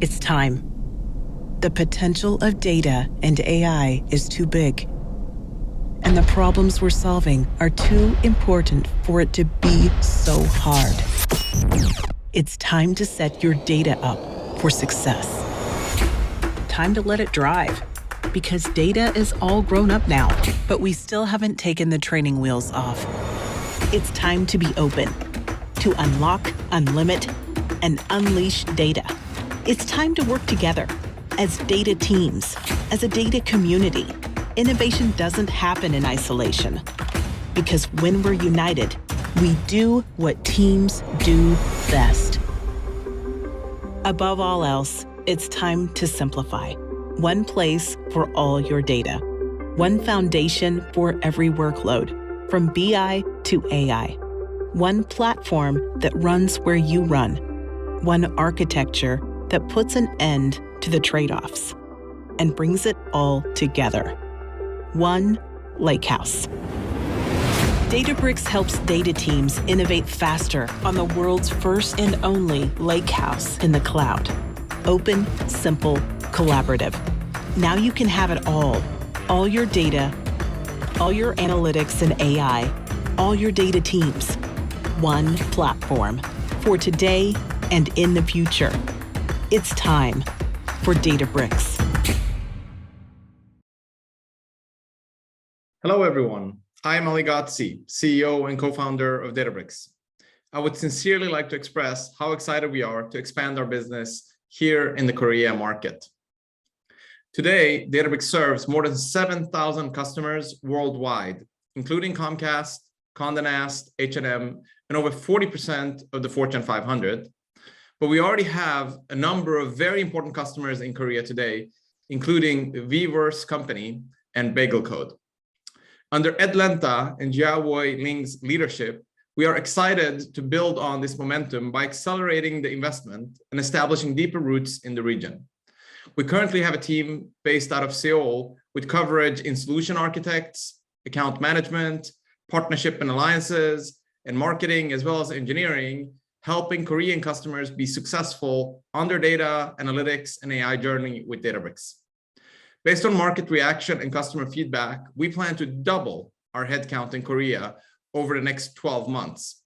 It's time. The potential of data and AI is too big. And the problems we're solving are too important for it to be so hard. It's time to set your data up for success. Time to let it drive. Because data is all grown up now, but we still haven't taken the training wheels off. It's time to be open, to unlock, unlimit, and unleash data. It's time to work together as data teams, as a data community. Innovation doesn't happen in isolation, because when we're united, we do what teams do best. Above all else, it's time to simplify. One place for all your data. One foundation for every workload, from BI to AI. One platform that runs where you run. One architecture that puts an end to the trade-offs and brings it all together. One lakehouse. Databricks helps data teams innovate faster on the world's first and only lakehouse in the cloud. Open, simple, collaborative. Now you can have it all your data, all your analytics and AI, all your data teams. One platform for today and in the future. It's time for Databricks. Hello, everyone. I'm Ali Ghodsi, CEO and co-founder of Databricks. I would sincerely like to express how excited we are to expand our business here in the Korea market. Today, Databricks serves more than 7,000 customers worldwide, including Comcast, Condé Nast, H&M, and over 40% of the Fortune 500. But we already have a number of very important customers in Korea today, including Weverse Company and Bagel Code. Under Ed Lenta and Jiawei Ling's leadership, we are excited to build on this momentum by accelerating the investment and establishing deeper roots in the region. We currently have a team based out of Seoul with coverage in solution architects, account management, partnership and alliances, and marketing, as well as engineering, helping Korean customers be successful on their data, analytics, and AI journey with Databricks. Based on market reaction and customer feedback, we plan to double our headcount in Korea over the next 12 months.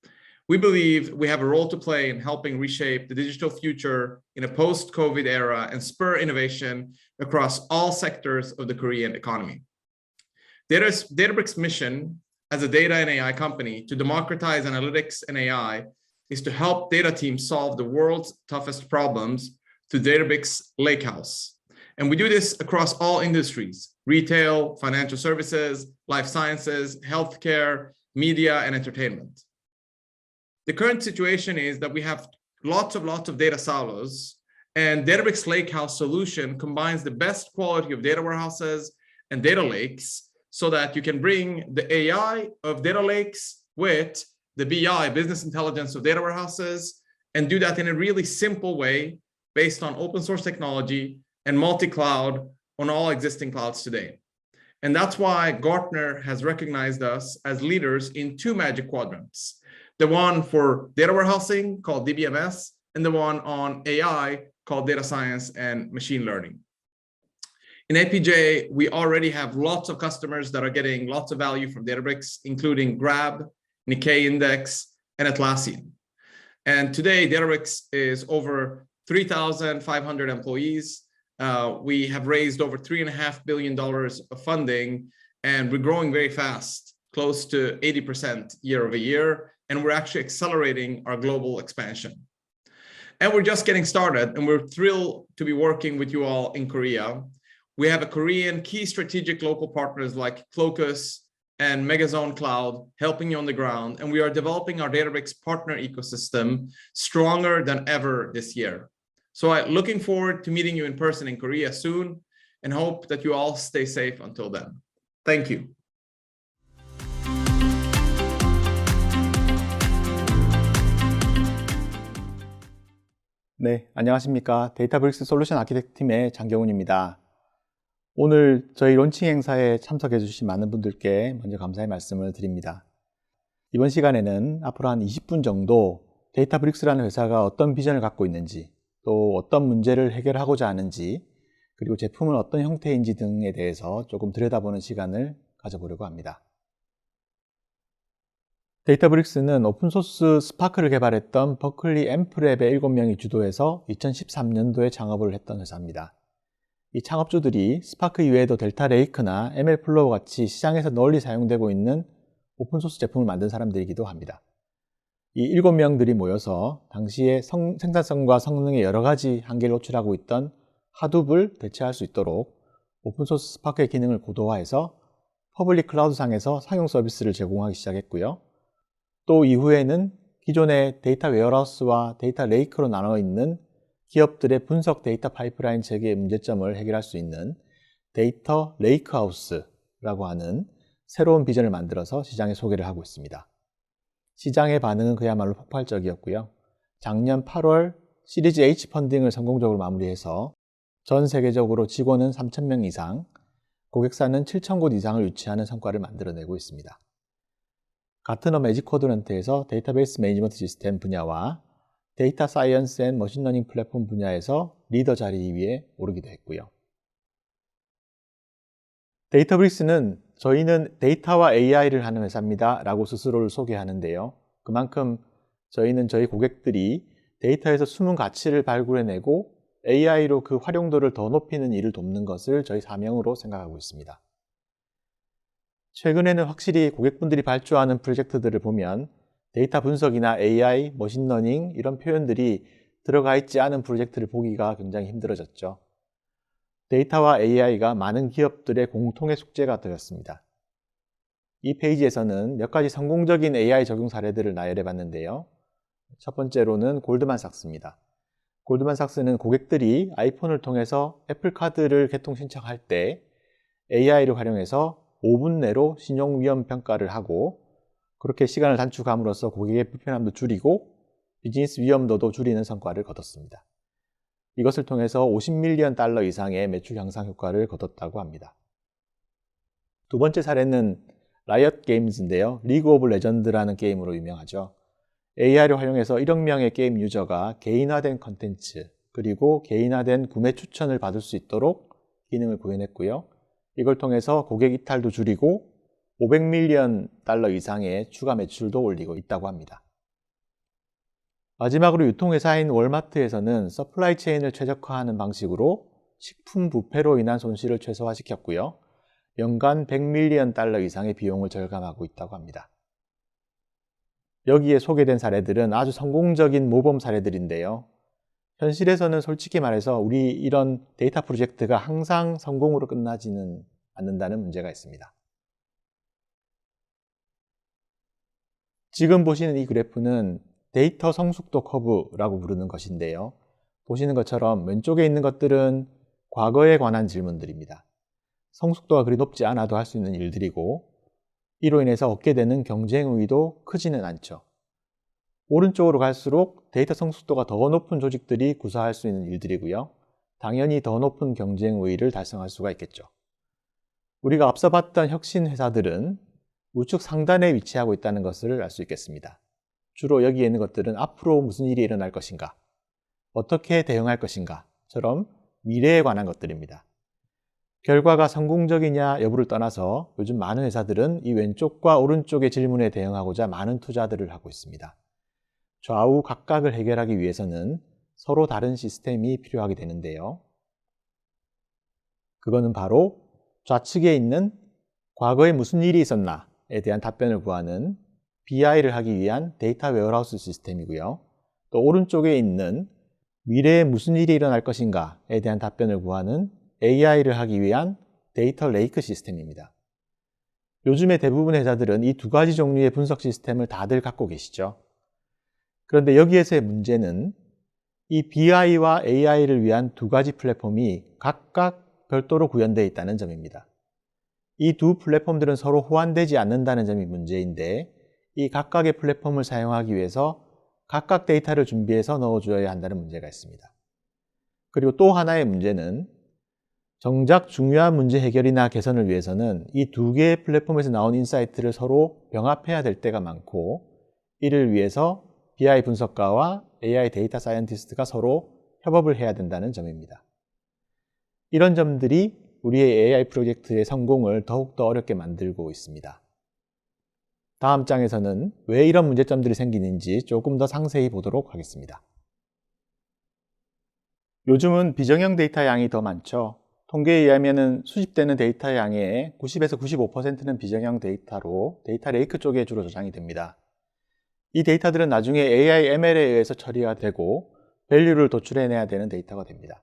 We believe we have a role to play in helping reshape the digital future in a post-COVID era and spur innovation across all sectors of the Korean economy. Databricks' mission as a data and AI company to democratize analytics and AI is to help data teams solve the world's toughest problems through Databricks Lakehouse. And we do this across all industries: retail, financial services, life sciences, healthcare, media, and entertainment. The current situation is that we have lots of data silos, and Databricks Lakehouse solution combines the best quality of data warehouses and data lakes so that you can bring the AI of data lakes with the BI, business intelligence of data warehouses, and do that in a really simple way based on open source technology and multi-cloud on all existing clouds today. And that's why Gartner has recognized us as leaders in two Magic Quadrants. The one for data warehousing called DBMS, and the one on AI called data science and machine learning. In APJ, we already have lots of customers that are getting lots of value from Databricks, including Grab, Nikkei Index, and Atlassian. And today, Databricks is over 3,500 employees. We have raised over $3.5 billion of funding, and we're growing very fast, close to 80% year over year. And we're actually accelerating our global expansion. And we're just getting started, and we're thrilled to be working with you all in Korea. We have a Korean key strategic local partners like Clocus and Megazone Cloud helping you on the ground, and we are developing our Databricks partner ecosystem stronger than ever this year. So I'm looking forward to meeting you in person in Korea soon, and hope that you all stay safe until then. Thank you. 네, 안녕하십니까. 데이터브릭스 솔루션 아키텍트 팀의 장경훈입니다. 오늘 저희 론칭 행사에 참석해 주신 많은 분들께 먼저 감사의 말씀을 드립니다. 이번 시간에는 앞으로 한 20분 정도 데이터브릭스라는 회사가 어떤 비전을 갖고 있는지, 또 어떤 문제를 해결하고자 하는지, 그리고 제품은 어떤 형태인지 등에 대해서 조금 들여다보는 시간을 가져보려고 합니다. 데이터브릭스는 오픈소스 스파크를 개발했던 버클리 앰프랩의 7명이 주도해서 2013년도에 창업을 했던 회사입니다. 이 창업주들이 스파크 이외에도 델타 레이크나 ML플로우 같이 시장에서 널리 사용되고 있는 오픈소스 제품을 만든 사람들이기도 합니다. 이 7명들이 모여서 당시에 생산성과 성능의 여러 가지 한계를 노출하고 있던 하둡을 대체할 수 있도록 오픈소스 스파크의 기능을 고도화해서 퍼블릭 클라우드상에서 상용 서비스를 제공하기 시작했고요. 또 이후에는 기존의 데이터 웨어하우스와 데이터 레이크로 나눠 있는 기업들의 분석 데이터 파이프라인 체계의 문제점을 해결할 수 있는 데이터 레이크하우스라고 하는 새로운 비전을 만들어서 시장에 소개를 하고 있습니다. 시장의 반응은 그야말로 폭발적이었고요. 작년 8월 시리즈 H 펀딩을 성공적으로 마무리해서 전 세계적으로 직원은 3,000명 이상, 고객사는 7,000곳 이상을 유치하는 성과를 만들어내고 있습니다. 가트너 매직 쿼드런트에서 데이터베이스 매니지먼트 시스템 분야와 데이터 사이언스 앤 머신러닝 플랫폼 분야에서 리더 자리 위에 오르기도 했고요. 데이터브릭스는 저희는 데이터와 AI를 하는 회사입니다 라고 스스로를 소개하는데요. 그만큼 저희는 저희 고객들이 데이터에서 숨은 가치를 발굴해내고 AI로 그 활용도를 더 높이는 일을 돕는 것을 저희 사명으로 생각하고 있습니다. 최근에는 확실히 고객분들이 발주하는 프로젝트들을 보면 데이터 분석이나 AI, 머신러닝 이런 표현들이 들어가 있지 않은 프로젝트를 보기가 굉장히 힘들어졌죠. 데이터와 AI가 많은 기업들의 공통의 숙제가 되었습니다. 이 페이지에서는 몇 가지 성공적인 AI 적용 사례들을 나열해 봤는데요. 첫 번째로는 골드만삭스입니다. 골드만삭스는 고객들이 아이폰을 통해서 애플카드를 개통 신청할 때 AI를 활용해서 5분 내로 신용위험 평가를 하고 그렇게 시간을 단축함으로써 고객의 불편함도 줄이고 비즈니스 위험도도 줄이는 성과를 거뒀습니다. 이것을 통해서 $50밀리언 이상의 매출 향상 효과를 거뒀다고 합니다. 두 번째 사례는 라이엇 게임즈인데요. 리그 오브 레전드라는 게임으로 유명하죠. AI를 활용해서 1억 명의 게임 유저가 개인화된 컨텐츠 그리고 개인화된 구매 추천을 받을 수 있도록 기능을 구현했고요. 이걸 통해서 고객 이탈도 줄이고 $500밀리언 이상의 추가 매출도 올리고 있다고 합니다. 마지막으로 유통회사인 월마트에서는 서플라이 체인을 최적화하는 방식으로 식품 부패로 인한 손실을 최소화시켰고요. 연간 $100밀리언 이상의 비용을 절감하고 있다고 합니다. 여기에 소개된 사례들은 아주 성공적인 모범 사례들인데요. 현실에서는 솔직히 말해서 우리 이런 데이터 프로젝트가 항상 성공으로 끝나지는 않는다는 문제가 있습니다. 지금 보시는 이 그래프는 데이터 성숙도 커브라고 부르는 것인데요. 보시는 것처럼 왼쪽에 있는 것들은 과거에 관한 질문들입니다. 성숙도가 그리 높지 않아도 할 수 있는 일들이고 이로 인해서 얻게 되는 경쟁 우위도 크지는 않죠. 오른쪽으로 갈수록 데이터 성숙도가 더 높은 조직들이 구사할 수 있는 일들이고요. 당연히 더 높은 경쟁 우위를 달성할 수가 있겠죠. 우리가 앞서 봤던 혁신 회사들은 우측 상단에 위치하고 있다는 것을 알 수 있겠습니다. 주로 여기에 있는 것들은 앞으로 무슨 일이 일어날 것인가, 어떻게 대응할 것인가처럼 미래에 관한 것들입니다. 결과가 성공적이냐 여부를 떠나서 요즘 많은 회사들은 이 왼쪽과 오른쪽의 질문에 대응하고자 많은 투자들을 하고 있습니다. 좌우 각각을 해결하기 위해서는 서로 다른 시스템이 필요하게 되는데요. 그거는 바로 좌측에 있는 과거에 무슨 일이 있었나에 대한 답변을 구하는 BI를 하기 위한 데이터 웨어하우스 시스템이고요. 또 오른쪽에 있는 미래에 무슨 일이 일어날 것인가에 대한 답변을 구하는 AI를 하기 위한 데이터 레이크 시스템입니다. 요즘의 대부분의 회사들은 이 두 가지 종류의 분석 시스템을 다들 갖고 계시죠. 그런데 여기에서의 문제는 이 BI와 AI를 위한 두 가지 플랫폼이 각각 별도로 구현되어 있다는 점입니다. 이 두 플랫폼들은 서로 호환되지 않는다는 점이 문제인데 이 각각의 플랫폼을 사용하기 위해서 각각 데이터를 준비해서 넣어줘야 한다는 문제가 있습니다. 그리고 또 하나의 문제는 정작 중요한 문제 해결이나 개선을 위해서는 이 두 개의 플랫폼에서 나온 인사이트를 서로 병합해야 될 때가 많고 이를 위해서 BI 분석가와 AI 데이터 사이언티스트가 서로 협업을 해야 된다는 점입니다. 이런 점들이 우리의 AI 프로젝트의 성공을 더욱더 어렵게 만들고 있습니다. 다음 장에서는 왜 이런 문제점들이 생기는지 조금 더 상세히 보도록 하겠습니다. 요즘은 비정형 데이터 양이 더 많죠. 통계에 의하면 수집되는 데이터 양의 90에서 95%는 비정형 데이터로 데이터 레이크 쪽에 주로 저장이 됩니다. 이 데이터들은 나중에 AI, ML에 의해서 처리가 되고 밸류를 도출해내야 되는 데이터가 됩니다.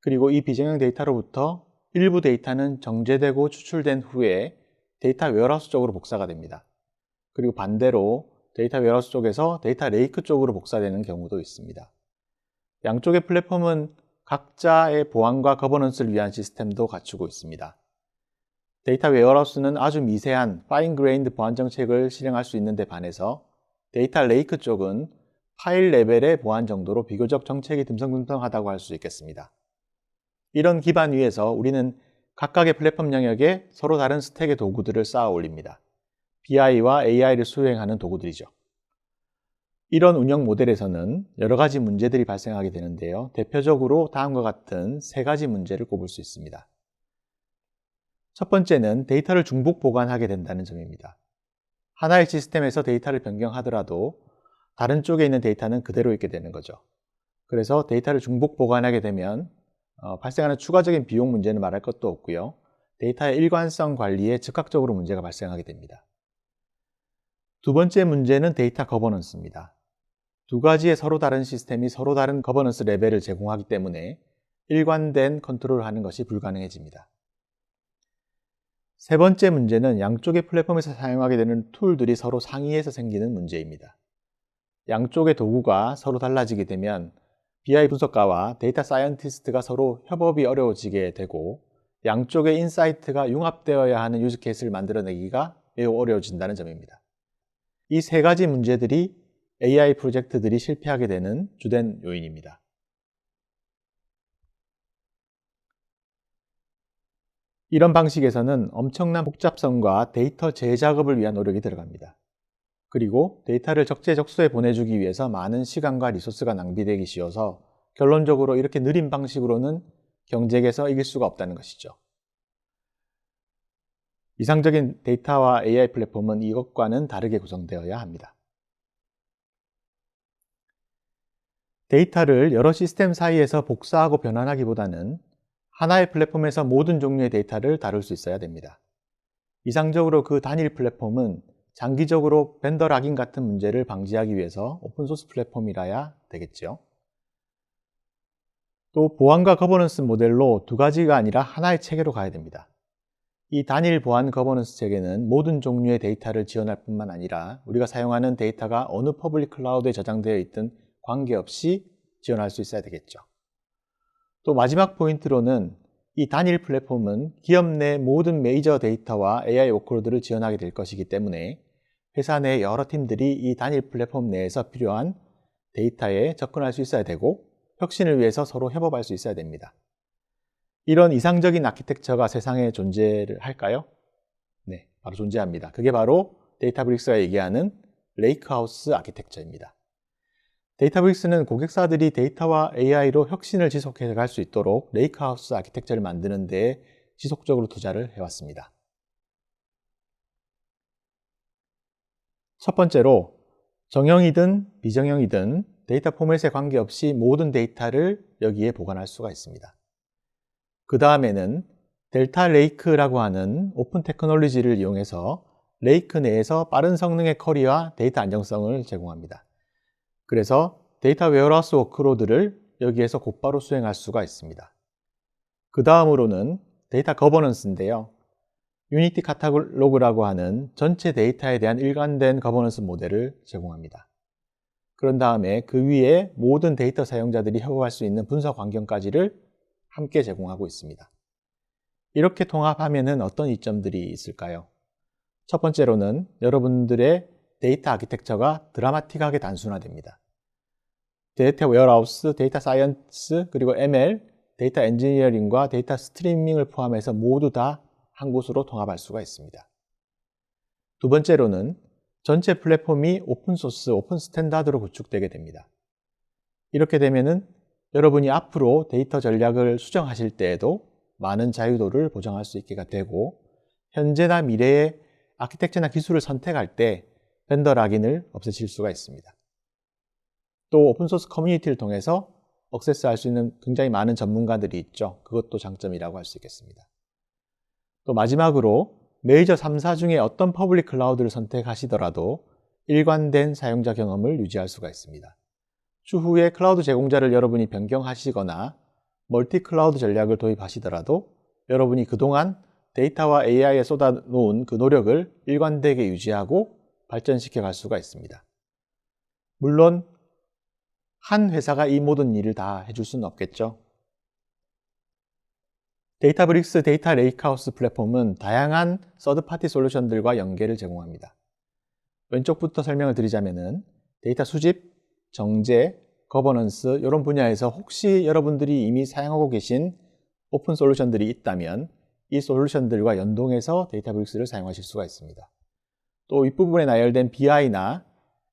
그리고 이 비정형 데이터로부터 일부 데이터는 정제되고 추출된 후에 데이터 웨어하우스 쪽으로 복사가 됩니다. 그리고 반대로 데이터 웨어하우스 쪽에서 데이터 레이크 쪽으로 복사되는 경우도 있습니다. 양쪽의 플랫폼은 각자의 보안과 거버넌스를 위한 시스템도 갖추고 있습니다. 데이터 웨어하우스는 아주 미세한 파인 그레인드 보안 정책을 실행할 수 있는 데 반해서 데이터 레이크 쪽은 파일 레벨의 보안 정도로 비교적 정책이 듬성듬성하다고 할 수 있겠습니다. 이런 기반 위에서 우리는 각각의 플랫폼 영역에 서로 다른 스택의 도구들을 쌓아 올립니다. BI와 AI를 수행하는 도구들이죠. 이런 운영 모델에서는 여러 가지 문제들이 발생하게 되는데요. 대표적으로 다음과 같은 세 가지 문제를 꼽을 수 있습니다. 첫 번째는 데이터를 중복 보관하게 된다는 점입니다. 하나의 시스템에서 데이터를 변경하더라도 다른 쪽에 있는 데이터는 그대로 있게 되는 거죠. 그래서 데이터를 중복 보관하게 되면 발생하는 추가적인 비용 문제는 말할 것도 없고요. 데이터의 일관성 관리에 즉각적으로 문제가 발생하게 됩니다. 두 번째 문제는 데이터 거버넌스입니다. 두 가지의 서로 다른 시스템이 서로 다른 거버넌스 레벨을 제공하기 때문에 일관된 컨트롤을 하는 것이 불가능해집니다. 세 번째 문제는 양쪽의 플랫폼에서 사용하게 되는 툴들이 서로 상이해서 생기는 문제입니다. 양쪽의 도구가 서로 달라지게 되면 BI 분석가와 데이터 사이언티스트가 서로 협업이 어려워지게 되고 양쪽의 인사이트가 융합되어야 하는 유즈 케이스를 만들어내기가 매우 어려워진다는 점입니다. 이 세 가지 문제들이 AI 프로젝트들이 실패하게 되는 주된 요인입니다. 이런 방식에서는 엄청난 복잡성과 데이터 재작업을 위한 노력이 들어갑니다. 그리고 데이터를 적재적소에 보내주기 위해서 많은 시간과 리소스가 낭비되기 쉬워서 결론적으로 이렇게 느린 방식으로는 경쟁에서 이길 수가 없다는 것이죠. 이상적인 데이터와 AI 플랫폼은 이것과는 다르게 구성되어야 합니다. 데이터를 여러 시스템 사이에서 복사하고 변환하기보다는 하나의 플랫폼에서 모든 종류의 데이터를 다룰 수 있어야 됩니다. 이상적으로 그 단일 플랫폼은 장기적으로 벤더 락인 같은 문제를 방지하기 위해서 오픈소스 플랫폼이라야 되겠죠. 또 보안과 거버넌스 모델로 두 가지가 아니라 하나의 체계로 가야 됩니다. 이 단일 보안 거버넌스 체계는 모든 종류의 데이터를 지원할 뿐만 아니라 우리가 사용하는 데이터가 어느 퍼블릭 클라우드에 저장되어 있든 관계없이 지원할 수 있어야 되겠죠. 또 마지막 포인트로는 이 단일 플랫폼은 기업 내 모든 메이저 데이터와 AI 워크로드를 지원하게 될 것이기 때문에 회사 내 여러 팀들이 이 단일 플랫폼 내에서 필요한 데이터에 접근할 수 있어야 되고 혁신을 위해서 서로 협업할 수 있어야 됩니다. 이런 이상적인 아키텍처가 세상에 존재를 할까요? 네, 바로 존재합니다. 그게 바로 데이터브릭스가 얘기하는 레이크하우스 아키텍처입니다. 데이터브릭스는 고객사들이 데이터와 AI로 혁신을 지속해 갈 수 있도록 레이크하우스 아키텍처를 만드는 데 지속적으로 투자를 해왔습니다. 첫 번째로 정형이든 비정형이든 데이터 포맷에 관계없이 모든 데이터를 여기에 보관할 수가 있습니다. 그 다음에는 델타 레이크라고 하는 오픈 테크놀로지를 이용해서 레이크 내에서 빠른 성능의 쿼리와 데이터 안정성을 제공합니다. 그래서 데이터 웨어하우스 워크로드를 여기에서 곧바로 수행할 수가 있습니다. 그 다음으로는 데이터 거버넌스인데요. 유니티 카탈로그라고 하는 전체 데이터에 대한 일관된 거버넌스 모델을 제공합니다. 그런 다음에 그 위에 모든 데이터 사용자들이 협업할 수 있는 분석 환경까지를 함께 제공하고 있습니다. 이렇게 통합하면은 어떤 이점들이 있을까요? 첫 번째로는 여러분들의 데이터 아키텍처가 드라마틱하게 단순화됩니다. 데이터 웨어하우스, 데이터 사이언스, 그리고 ML, 데이터 엔지니어링과 데이터 스트리밍을 포함해서 모두 다 한 곳으로 통합할 수가 있습니다. 두 번째로는 전체 플랫폼이 오픈소스, 오픈 스탠다드로 구축되게 됩니다. 이렇게 되면은 여러분이 앞으로 데이터 전략을 수정하실 때에도 많은 자유도를 보장할 수 있게 되고, 현재나 미래의 아키텍처나 기술을 선택할 때 벤더 락인을 없애실 수가 있습니다. 또 오픈소스 커뮤니티를 통해서 액세스할 수 있는 굉장히 많은 전문가들이 있죠. 그것도 장점이라고 할 수 있겠습니다. 또 마지막으로 메이저 3사 중에 어떤 퍼블릭 클라우드를 선택하시더라도 일관된 사용자 경험을 유지할 수가 있습니다. 추후에 클라우드 제공자를 여러분이 변경하시거나 멀티 클라우드 전략을 도입하시더라도 여러분이 그동안 데이터와 AI에 쏟아놓은 그 노력을 일관되게 유지하고 발전시켜 갈 수가 있습니다. 물론 한 회사가 이 모든 일을 다 해줄 수는 없겠죠. 데이터브릭스 데이터 레이크하우스 플랫폼은 다양한 서드파티 솔루션들과 연계를 제공합니다. 왼쪽부터 설명을 드리자면은 데이터 수집, 정제, 거버넌스 이런 분야에서 혹시 여러분들이 이미 사용하고 계신 오픈 솔루션들이 있다면 이 솔루션들과 연동해서 데이터브릭스를 사용하실 수가 있습니다. 또 윗부분에 나열된 BI나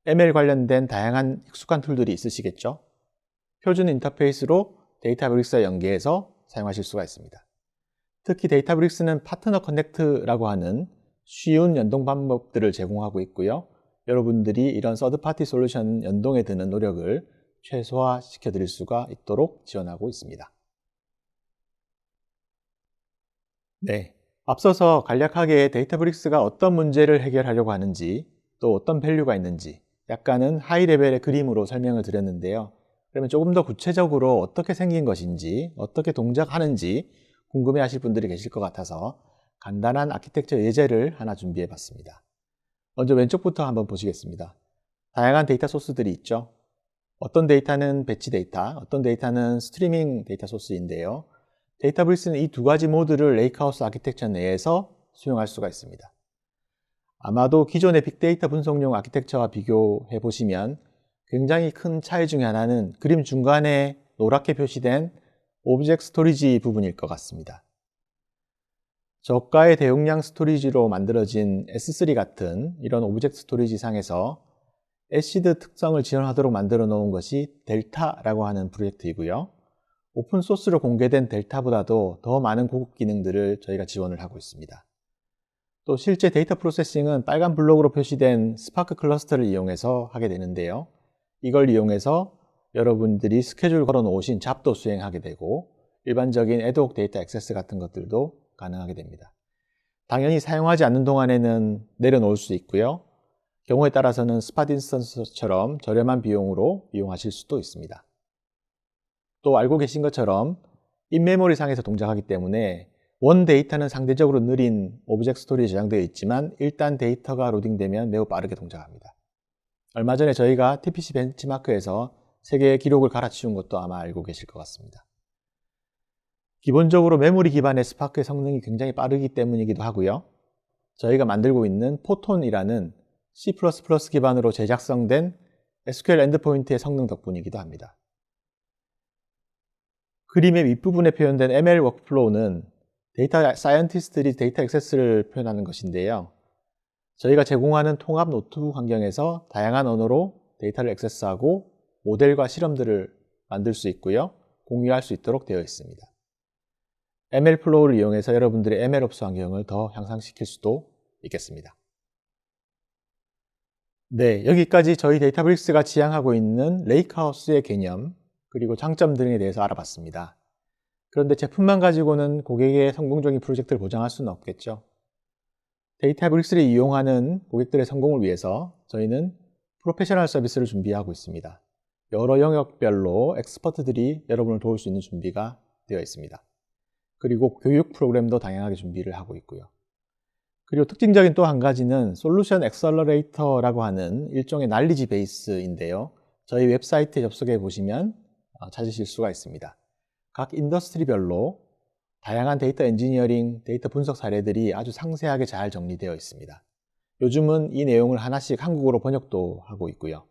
ML 관련된 다양한 익숙한 툴들이 있으시겠죠? 표준 인터페이스로 데이터브릭스와 연계해서 사용하실 수가 있습니다. 특히 데이터브릭스는 파트너 커넥트라고 하는 쉬운 연동 방법들을 제공하고 있고요. 여러분들이 이런 서드파티 솔루션 연동에 드는 노력을 최소화시켜 드릴 수가 있도록 지원하고 있습니다. 네, 앞서서 간략하게 데이터브릭스가 어떤 문제를 해결하려고 하는지 또 어떤 밸류가 있는지 약간은 하이 레벨의 그림으로 설명을 드렸는데요. 그러면 조금 더 구체적으로 어떻게 생긴 것인지 어떻게 동작하는지 궁금해 하실 분들이 계실 것 같아서 간단한 아키텍처 예제를 하나 준비해 봤습니다. 먼저 왼쪽부터 한번 보시겠습니다. 다양한 데이터 소스들이 있죠. 어떤 데이터는 배치 데이터, 어떤 데이터는 스트리밍 데이터 소스인데요. 데이터브릭스는 이 두 가지 모드를 레이크하우스 아키텍처 내에서 수용할 수가 있습니다. 아마도 기존의 빅데이터 분석용 아키텍처와 비교해 보시면 굉장히 큰 차이 중에 하나는 그림 중간에 노랗게 표시된 오브젝트 스토리지 부분일 것 같습니다. 저가의 대용량 스토리지로 만들어진 S3 같은 이런 오브젝트 스토리지 상에서 애시드 특성을 지원하도록 만들어 놓은 것이 델타라고 하는 프로젝트이고요. 오픈소스로 공개된 델타보다도 더 많은 고급 기능들을 저희가 지원을 하고 있습니다. 또 실제 데이터 프로세싱은 빨간 블록으로 표시된 스파크 클러스터를 이용해서 하게 되는데요. 이걸 이용해서 여러분들이 스케줄 걸어 놓으신 잡도 수행하게 되고 일반적인 애드옥 데이터 액세스 같은 것들도 가능하게 됩니다. 당연히 사용하지 않는 동안에는 내려놓을 수 있고요. 경우에 따라서는 스팟 인스턴스처럼 저렴한 비용으로 이용하실 수도 있습니다. 또 알고 계신 것처럼 인메모리 상에서 동작하기 때문에 원 데이터는 상대적으로 느린 오브젝트 스토리에 저장되어 있지만 일단 데이터가 로딩되면 매우 빠르게 동작합니다. 얼마 전에 저희가 TPC 벤치마크에서 세계의 기록을 갈아치운 것도 아마 알고 계실 것 같습니다. 기본적으로 메모리 기반의 스파크의 성능이 굉장히 빠르기 때문이기도 하고요. 저희가 만들고 있는 포톤이라는 C++ 기반으로 제작성된 SQL 엔드포인트의 성능 덕분이기도 합니다. 그림의 윗부분에 표현된 ML 워크플로우는 데이터 사이언티스트들이 데이터 액세스를 표현하는 것인데요. 저희가 제공하는 통합 노트북 환경에서 다양한 언어로 데이터를 액세스하고 모델과 실험들을 만들 수 있고요. 공유할 수 있도록 되어 있습니다. ML 플로우를 이용해서 여러분들의 MLOps 환경을 더 향상시킬 수도 있겠습니다. 네, 여기까지 저희 데이터브릭스가 지향하고 있는 레이크하우스의 개념 그리고 장점 등에 대해서 알아봤습니다. 그런데 제품만 가지고는 고객의 성공적인 프로젝트를 보장할 수는 없겠죠. 데이터브릭스를 이용하는 고객들의 성공을 위해서 저희는 프로페셔널 서비스를 준비하고 있습니다. 여러 영역별로 엑스퍼트들이 여러분을 도울 수 있는 준비가 되어 있습니다. 그리고 교육 프로그램도 다양하게 준비를 하고 있고요. 그리고 특징적인 또 한 가지는 솔루션 엑셀러레이터라고 하는 일종의 날리지 베이스인데요. 저희 웹사이트에 접속해 보시면 찾으실 수가 있습니다. 각 인더스트리별로 다양한 데이터 엔지니어링, 데이터 분석 사례들이 아주 상세하게 잘 정리되어 있습니다. 요즘은 이 내용을 하나씩 한국어로 번역도 하고 있고요.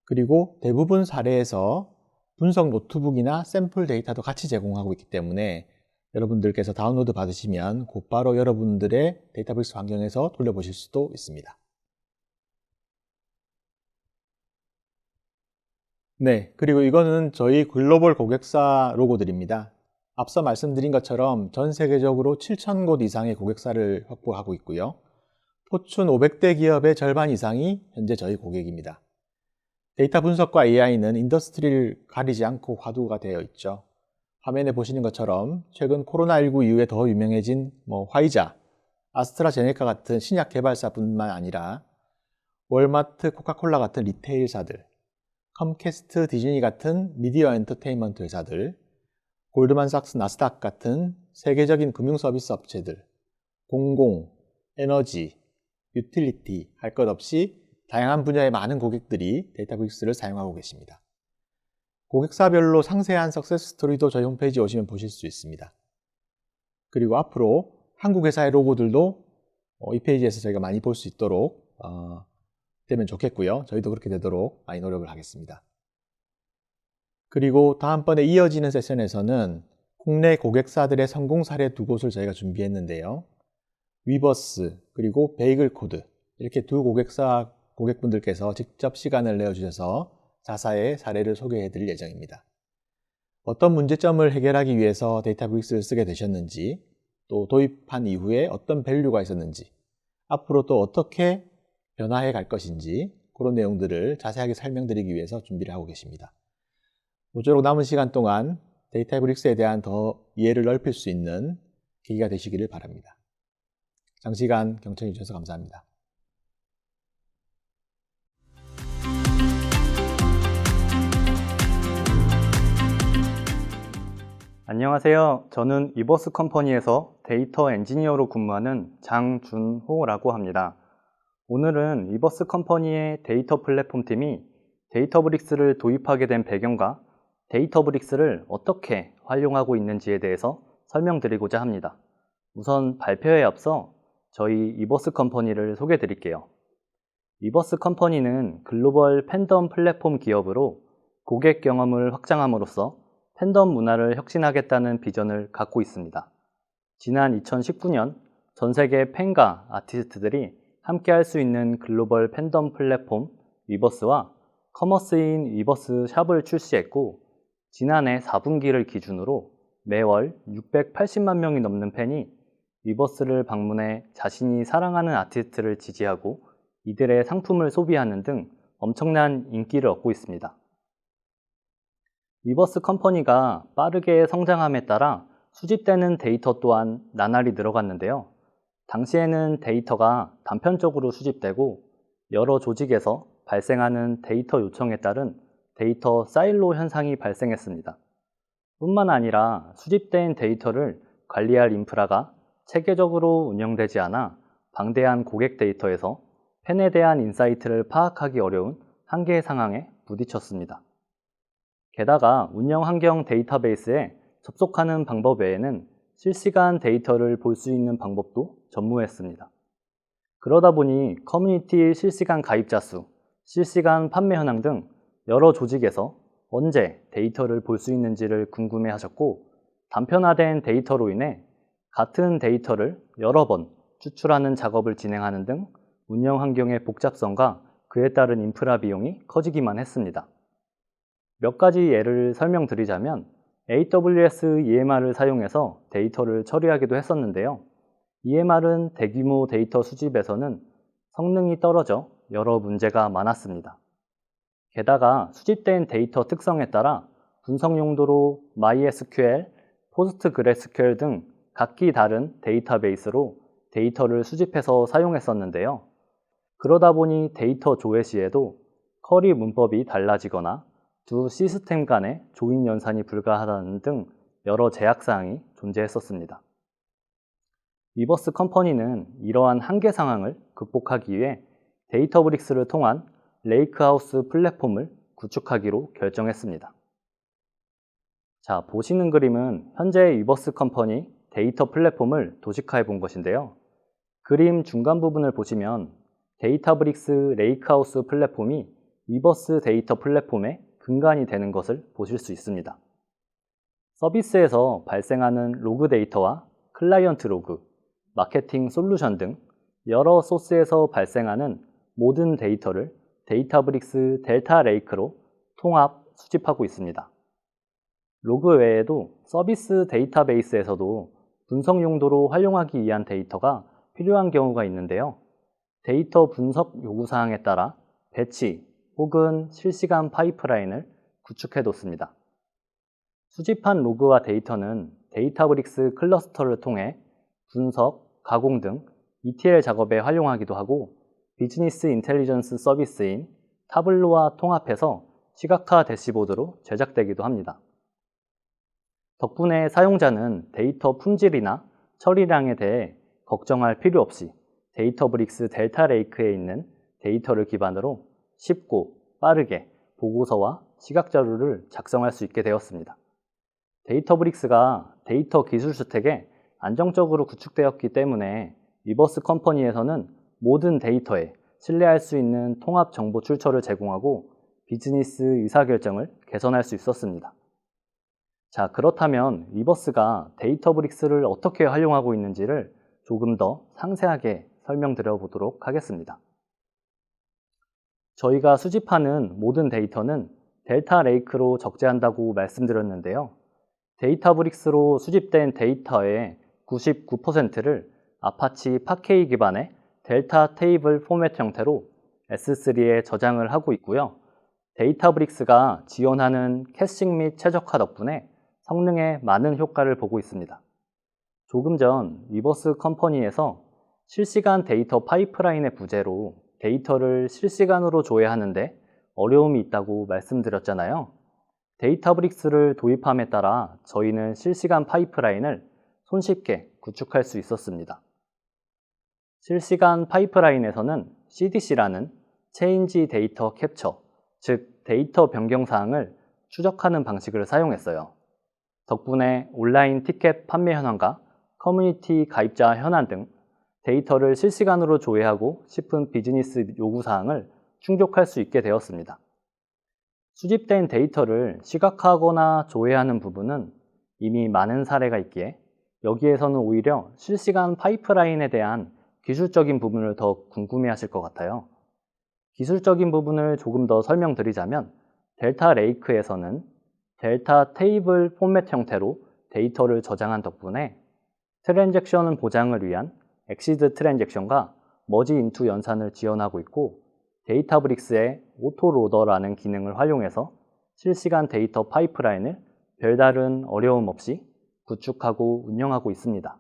그리고 대부분 사례에서 분석 노트북이나 샘플 데이터도 같이 제공하고 있기 때문에 여러분들께서 다운로드 받으시면 곧바로 여러분들의 데이터베이스 환경에서 돌려보실 수도 있습니다. 네, 그리고 이거는 저희 글로벌 고객사 로고들입니다. 앞서 말씀드린 것처럼 전 세계적으로 7,000곳 이상의 고객사를 확보하고 있고요. 포춘 500대 기업의 절반 이상이 현재 저희 고객입니다. 데이터 분석과 AI는 인더스트리를 가리지 않고 화두가 되어 있죠. 화면에 보시는 것처럼 최근 코로나19 이후에 더 유명해진 화이자, 아스트라제네카 같은 신약 개발사뿐만 아니라 월마트, 코카콜라 같은 리테일사들, 컴캐스트, 디즈니 같은 미디어 엔터테인먼트 회사들, 골드만삭스, 나스닥 같은 세계적인 금융 서비스 업체들, 공공, 에너지, 유틸리티 할 것 없이 다양한 분야의 많은 고객들이 데이터브릭스를 사용하고 계십니다. 고객사별로 상세한 석세스 스토리도 저희 홈페이지에 오시면 보실 수 있습니다. 그리고 앞으로 한국 회사의 로고들도 이 페이지에서 저희가 많이 볼 수 있도록 되면 좋겠고요. 저희도 그렇게 되도록 많이 노력을 하겠습니다. 그리고 다음번에 이어지는 세션에서는 국내 고객사들의 성공 사례 2곳을 저희가 준비했는데요. 위버스 그리고 베이글코드 이렇게 두 고객분들께서 직접 시간을 내어주셔서 자사의 사례를 소개해 드릴 예정입니다. 어떤 문제점을 해결하기 위해서 데이터브릭스를 쓰게 되셨는지, 또 도입한 이후에 어떤 밸류가 있었는지, 앞으로 또 어떻게 변화해 갈 것인지 그런 내용들을 자세하게 설명드리기 위해서 준비를 하고 계십니다. 모쪼록 남은 시간 동안 데이터브릭스에 대한 더 이해를 넓힐 수 있는 계기가 되시기를 바랍니다. 장시간 경청해 주셔서 감사합니다. 안녕하세요. 저는 위버스 컴퍼니에서 데이터 엔지니어로 근무하는 장준호라고 합니다. 오늘은 위버스 컴퍼니의 데이터 플랫폼 팀이 데이터브릭스를 도입하게 된 배경과 데이터브릭스를 어떻게 활용하고 있는지에 대해서 설명드리고자 합니다. 우선 발표에 앞서 저희 위버스 컴퍼니를 소개해 드릴게요. 위버스 컴퍼니는 글로벌 팬덤 플랫폼 기업으로 고객 경험을 확장함으로써 팬덤 문화를 혁신하겠다는 비전을 갖고 있습니다. 지난 2019년 전 세계 팬과 아티스트들이 함께 할 수 있는 글로벌 팬덤 플랫폼 위버스와 커머스인 위버스 샵을 출시했고, 지난해 4분기를 기준으로 매월 680만 명이 넘는 팬이 위버스를 방문해 자신이 사랑하는 아티스트를 지지하고 이들의 상품을 소비하는 등 엄청난 인기를 얻고 있습니다. 위버스 컴퍼니가 빠르게 성장함에 따라 수집되는 데이터 또한 나날이 늘어갔는데요. 당시에는 데이터가 단편적으로 수집되고 여러 조직에서 발생하는 데이터 요청에 따른 데이터 사일로 현상이 발생했습니다. 뿐만 아니라 수집된 데이터를 관리할 인프라가 체계적으로 운영되지 않아 방대한 고객 데이터에서 팬에 대한 인사이트를 파악하기 어려운 한계 상황에 부딪혔습니다. 게다가 운영 환경 데이터베이스에 접속하는 방법 외에는 실시간 데이터를 볼 수 있는 방법도 전무했습니다. 그러다 보니 커뮤니티 실시간 가입자 수, 실시간 판매 현황 등 여러 조직에서 언제 데이터를 볼 수 있는지를 궁금해 하셨고, 단편화된 데이터로 인해 같은 데이터를 여러 번 추출하는 작업을 진행하는 등 운영 환경의 복잡성과 그에 따른 인프라 비용이 커지기만 했습니다. 몇 가지 예를 설명드리자면 AWS EMR을 사용해서 데이터를 처리하기도 했었는데요. EMR은 대규모 데이터 수집에서는 성능이 떨어져 여러 문제가 많았습니다. 게다가 수집된 데이터 특성에 따라 분석 용도로 MySQL, PostgreSQL 등 각기 다른 데이터베이스로 데이터를 수집해서 사용했었는데요. 그러다 보니 데이터 조회 시에도 쿼리 문법이 달라지거나 두 시스템 간의 조인 연산이 불가하다는 등 여러 제약사항이 존재했었습니다. 위버스 컴퍼니는 이러한 한계 상황을 극복하기 위해 데이터브릭스를 통한 레이크하우스 플랫폼을 구축하기로 결정했습니다. 자, 보시는 그림은 현재 위버스 컴퍼니 데이터 플랫폼을 도식화해 본 것인데요. 그림 중간 부분을 보시면 데이터브릭스 레이크하우스 플랫폼이 위버스 데이터 플랫폼의 근간이 되는 것을 보실 수 있습니다. 서비스에서 발생하는 로그 데이터와 클라이언트 로그, 마케팅 솔루션 등 여러 소스에서 발생하는 모든 데이터를 데이터브릭스 델타 레이크로 통합 수집하고 있습니다. 로그 외에도 서비스 데이터베이스에서도 분석 용도로 활용하기 위한 데이터가 필요한 경우가 있는데요. 데이터 분석 요구사항에 따라 배치 혹은 실시간 파이프라인을 구축해뒀습니다. 수집한 로그와 데이터는 데이터브릭스 클러스터를 통해 분석, 가공 등 ETL 작업에 활용하기도 하고 비즈니스 인텔리전스 서비스인 타블로와 통합해서 시각화 대시보드로 제작되기도 합니다. 덕분에 사용자는 데이터 품질이나 처리량에 대해 걱정할 필요 없이 데이터브릭스 델타 레이크에 있는 데이터를 기반으로 쉽고 빠르게 보고서와 시각 자료를 작성할 수 있게 되었습니다. 데이터브릭스가 데이터 기술 스택에 안정적으로 구축되었기 때문에 위버스 컴퍼니에서는 모든 데이터에 신뢰할 수 있는 통합 정보 출처를 제공하고 비즈니스 의사결정을 개선할 수 있었습니다. 자, 그렇다면 위버스가 데이터브릭스를 어떻게 활용하고 있는지를 조금 더 상세하게 설명드려 보도록 하겠습니다. 저희가 수집하는 모든 데이터는 델타 레이크로 적재한다고 말씀드렸는데요. 데이터브릭스로 수집된 데이터의 99%를 아파치 파케이 기반의 델타 테이블 포맷 형태로 S3에 저장을 하고 있고요. 데이터브릭스가 지원하는 캐싱 및 최적화 덕분에 성능에 많은 효과를 보고 있습니다. 조금 전 위버스 컴퍼니에서 실시간 데이터 파이프라인의 부재로 데이터를 실시간으로 조회하는데 어려움이 있다고 말씀드렸잖아요. 데이터브릭스를 도입함에 따라 저희는 실시간 파이프라인을 손쉽게 구축할 수 있었습니다. 실시간 파이프라인에서는 CDC라는 체인지 데이터 캡처, 즉 데이터 변경 사항을 추적하는 방식을 사용했어요. 덕분에 온라인 티켓 판매 현황과 커뮤니티 가입자 현황 등 데이터를 실시간으로 조회하고 싶은 비즈니스 요구사항을 충족할 수 있게 되었습니다. 수집된 데이터를 시각화하거나 조회하는 부분은 이미 많은 사례가 있기에 여기에서는 오히려 실시간 파이프라인에 대한 기술적인 부분을 더 궁금해하실 것 같아요. 기술적인 부분을 조금 더 설명드리자면 델타 레이크에서는 델타 테이블 포맷 형태로 데이터를 저장한 덕분에 트랜잭션 보장을 위한 엑시드 트랜잭션과 머지 인투 연산을 지원하고 있고 데이터브릭스의 오토로더라는 기능을 활용해서 실시간 데이터 파이프라인을 별다른 어려움 없이 구축하고 운영하고 있습니다.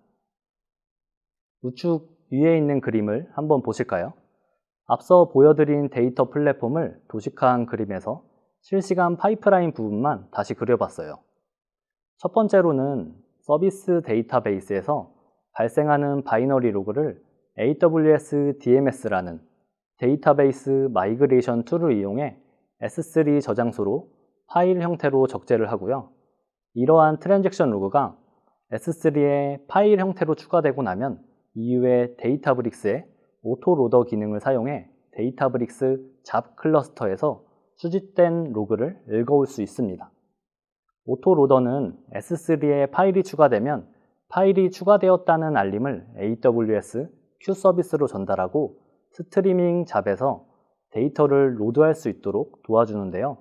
우측 위에 있는 그림을 한번 보실까요? 앞서 보여드린 데이터 플랫폼을 도식화한 그림에서 실시간 파이프라인 부분만 다시 그려봤어요. 첫 번째로는 서비스 데이터베이스에서 발생하는 바이너리 로그를 AWS DMS라는 데이터베이스 마이그레이션 툴을 이용해 S3 저장소로 파일 형태로 적재를 하고요. 이러한 트랜잭션 로그가 S3에 파일 형태로 추가되고 나면 이후에 데이터브릭스의 오토로더 기능을 사용해 데이터브릭스 잡 클러스터에서 수집된 로그를 읽어올 수 있습니다. 오토로더는 S3에 파일이 추가되면 파일이 추가되었다는 알림을 AWS Q 서비스로 전달하고 스트리밍 잡에서 데이터를 로드할 수 있도록 도와주는데요.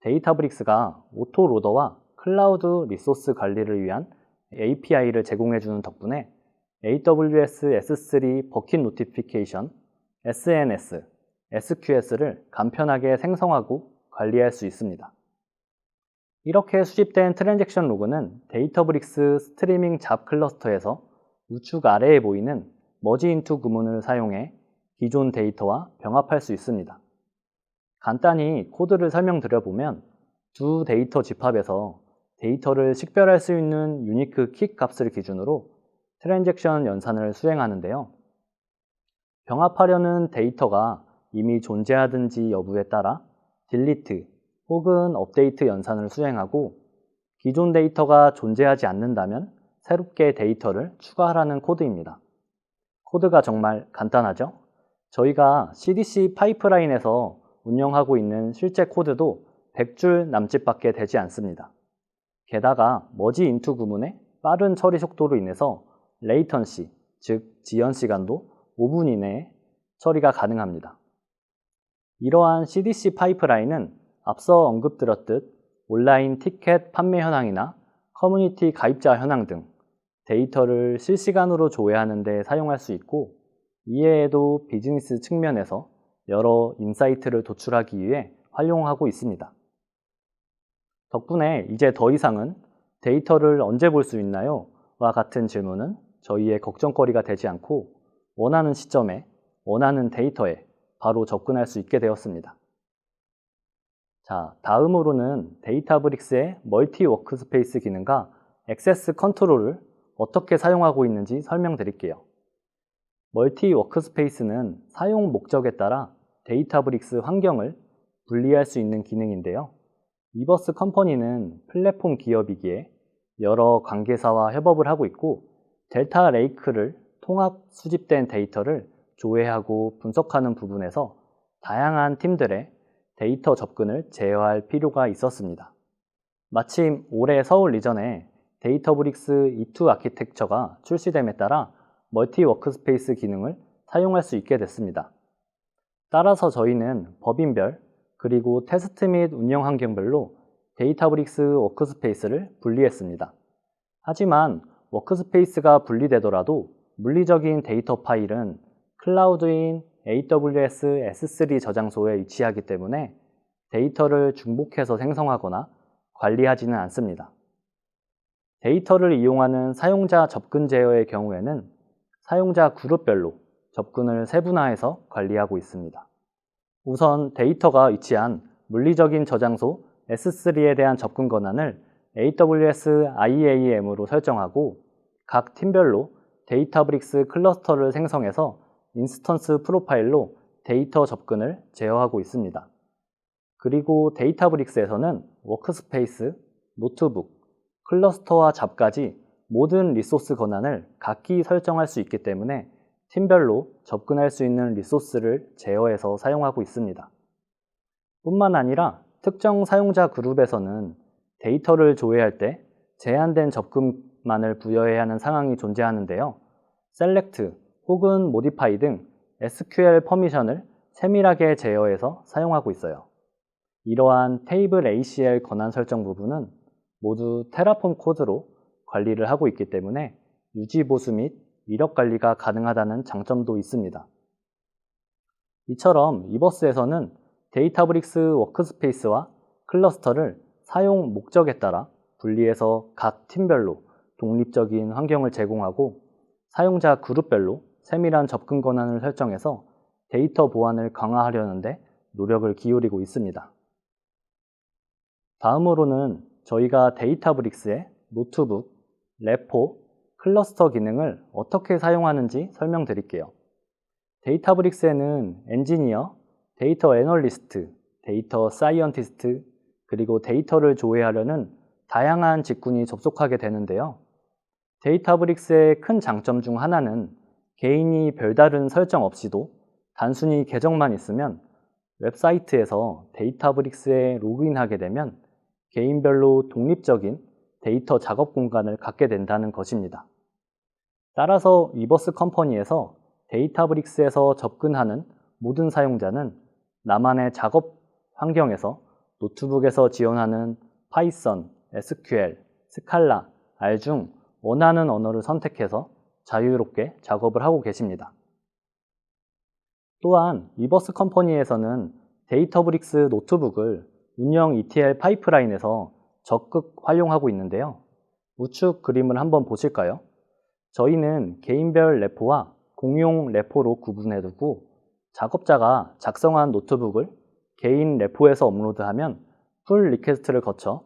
데이터브릭스가 오토로더와 클라우드 리소스 관리를 위한 API를 제공해주는 덕분에 AWS S3 버킷 노티피케이션, SNS, SQS를 간편하게 생성하고 관리할 수 있습니다. 이렇게 수집된 트랜잭션 로그는 데이터브릭스 스트리밍 잡 클러스터에서 우측 아래에 보이는 머지 인투 구문을 사용해 기존 데이터와 병합할 수 있습니다. 간단히 코드를 설명드려보면 두 데이터 집합에서 데이터를 식별할 수 있는 유니크 킥 값을 기준으로 트랜잭션 연산을 수행하는데요. 병합하려는 데이터가 이미 존재하든지 여부에 따라 딜리트 혹은 업데이트 연산을 수행하고 기존 데이터가 존재하지 않는다면 새롭게 데이터를 추가하라는 코드입니다. 코드가 정말 간단하죠? 저희가 CDC 파이프라인에서 운영하고 있는 실제 코드도 100줄 남짓밖에 되지 않습니다. 게다가 머지 인투 구문의 빠른 처리 속도로 인해서 레이턴시, 즉 지연 시간도 5분 이내에 처리가 가능합니다. 이러한 CDC 파이프라인은 앞서 언급드렸듯 온라인 티켓 판매 현황이나 커뮤니티 가입자 현황 등 데이터를 실시간으로 조회하는 데 사용할 수 있고, 이외에도 비즈니스 측면에서 여러 인사이트를 도출하기 위해 활용하고 있습니다. 덕분에 이제 더 이상은 데이터를 언제 볼 수 있나요? 와 같은 질문은 저희의 걱정거리가 되지 않고 원하는 시점에 원하는 데이터에 바로 접근할 수 있게 되었습니다. 자, 다음으로는 데이터브릭스의 멀티 워크스페이스 기능과 액세스 컨트롤을 어떻게 사용하고 있는지 설명드릴게요. 멀티 워크스페이스는 사용 목적에 따라 데이터브릭스 환경을 분리할 수 있는 기능인데요. 이버스 컴퍼니는 플랫폼 기업이기에 여러 관계사와 협업을 하고 있고, 델타 레이크를 통합 수집된 데이터를 조회하고 분석하는 부분에서 다양한 팀들의 데이터 접근을 제어할 필요가 있었습니다. 마침 올해 서울 리전에 데이터브릭스 E2 아키텍처가 출시됨에 따라 멀티 워크스페이스 기능을 사용할 수 있게 됐습니다. 따라서 저희는 법인별 그리고 테스트 및 운영 환경별로 데이터브릭스 워크스페이스를 분리했습니다. 하지만 워크스페이스가 분리되더라도 물리적인 데이터 파일은 클라우드인 AWS S3 저장소에 위치하기 때문에 데이터를 중복해서 생성하거나 관리하지는 않습니다. 데이터를 이용하는 사용자 접근 제어의 경우에는 사용자 그룹별로 접근을 세분화해서 관리하고 있습니다. 우선 데이터가 위치한 물리적인 저장소 S3에 대한 접근 권한을 AWS IAM으로 설정하고, 각 팀별로 데이터브릭스 클러스터를 생성해서 인스턴스 프로파일로 데이터 접근을 제어하고 있습니다. 그리고 데이터브릭스에서는 워크스페이스, 노트북, 클러스터와 잡까지 모든 리소스 권한을 각기 설정할 수 있기 때문에 팀별로 접근할 수 있는 리소스를 제어해서 사용하고 있습니다. 뿐만 아니라 특정 사용자 그룹에서는 데이터를 조회할 때 제한된 접근만을 부여해야 하는 상황이 존재하는데요. 셀렉트 혹은 모디파이 등 SQL 퍼미션을 세밀하게 제어해서 사용하고 있어요. 이러한 테이블 ACL 권한 설정 부분은 모두 테라폼 코드로 관리를 하고 있기 때문에 유지 보수 및 이력 관리가 가능하다는 장점도 있습니다. 이처럼 이버스에서는 데이터브릭스 워크스페이스와 클러스터를 사용 목적에 따라 분리해서 각 팀별로 독립적인 환경을 제공하고, 사용자 그룹별로 세밀한 접근 권한을 설정해서 데이터 보안을 강화하려는 데 노력을 기울이고 있습니다. 다음으로는 저희가 데이터브릭스의 노트북, 레포, 클러스터 기능을 어떻게 사용하는지 설명드릴게요. 데이터브릭스에는 엔지니어, 데이터 애널리스트, 데이터 사이언티스트, 그리고 데이터를 조회하려는 다양한 직군이 접속하게 되는데요. 데이터브릭스의 큰 장점 중 하나는 개인이 별다른 설정 없이도 단순히 계정만 있으면 웹사이트에서 데이터브릭스에 로그인하게 되면 개인별로 독립적인 데이터 작업 공간을 갖게 된다는 것입니다. 따라서 이버스 컴퍼니에서 데이터브릭스에서 접근하는 모든 사용자는 나만의 작업 환경에서 노트북에서 지원하는 파이썬, SQL, 스칼라, R 중 원하는 언어를 선택해서 자유롭게 작업을 하고 계십니다. 또한 이버스 컴퍼니에서는 데이터브릭스 노트북을 운영 ETL 파이프라인에서 적극 활용하고 있는데요. 우측 그림을 한번 보실까요? 저희는 개인별 레포와 공용 레포로 구분해 두고, 작업자가 작성한 노트북을 개인 레포에서 업로드하면 풀 리퀘스트를 거쳐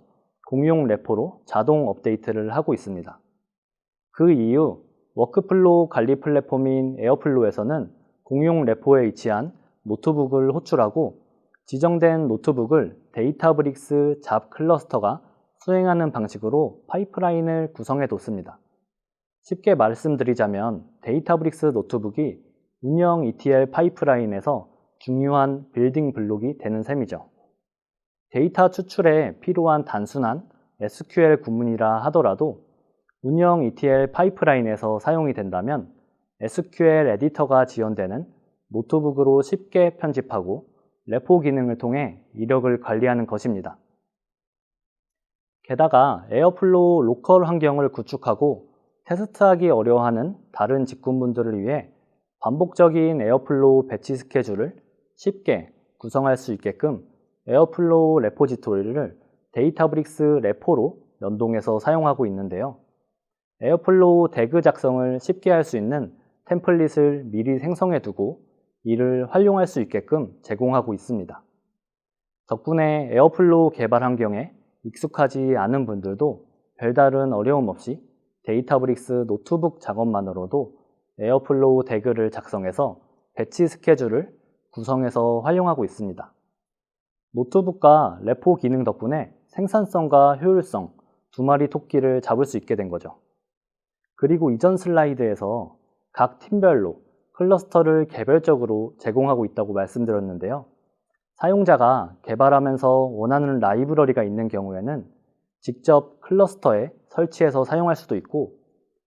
공용 레포로 자동 업데이트를 하고 있습니다. 그 이후 워크플로우 관리 플랫폼인 에어플로우에서는 공용 레포에 위치한 노트북을 호출하고, 지정된 노트북을 데이터브릭스 잡 클러스터가 수행하는 방식으로 파이프라인을 구성해 뒀습니다. 쉽게 말씀드리자면 데이터브릭스 노트북이 운영 ETL 파이프라인에서 중요한 빌딩 블록이 되는 셈이죠. 데이터 추출에 필요한 단순한 SQL 구문이라 하더라도 운영 ETL 파이프라인에서 사용이 된다면 SQL 에디터가 지원되는 노트북으로 쉽게 편집하고 레포 기능을 통해 이력을 관리하는 것입니다. 게다가 에어플로우 로컬 환경을 구축하고 테스트하기 어려워하는 다른 직군분들을 위해 반복적인 에어플로우 배치 스케줄을 쉽게 구성할 수 있게끔 에어플로우 레포지토리를 데이터브릭스 레포로 연동해서 사용하고 있는데요. 에어플로우 대그 작성을 쉽게 할 수 있는 템플릿을 미리 생성해 두고 이를 활용할 수 있게끔 제공하고 있습니다. 덕분에 에어플로우 개발 환경에 익숙하지 않은 분들도 별다른 어려움 없이 데이터브릭스 노트북 작업만으로도 에어플로우 대그를 작성해서 배치 스케줄을 구성해서 활용하고 있습니다. 노트북과 레포 기능 덕분에 생산성과 효율성 두 마리 토끼를 잡을 수 있게 된 거죠. 그리고 이전 슬라이드에서 각 팀별로 클러스터를 개별적으로 제공하고 있다고 말씀드렸는데요. 사용자가 개발하면서 원하는 라이브러리가 있는 경우에는 직접 클러스터에 설치해서 사용할 수도 있고,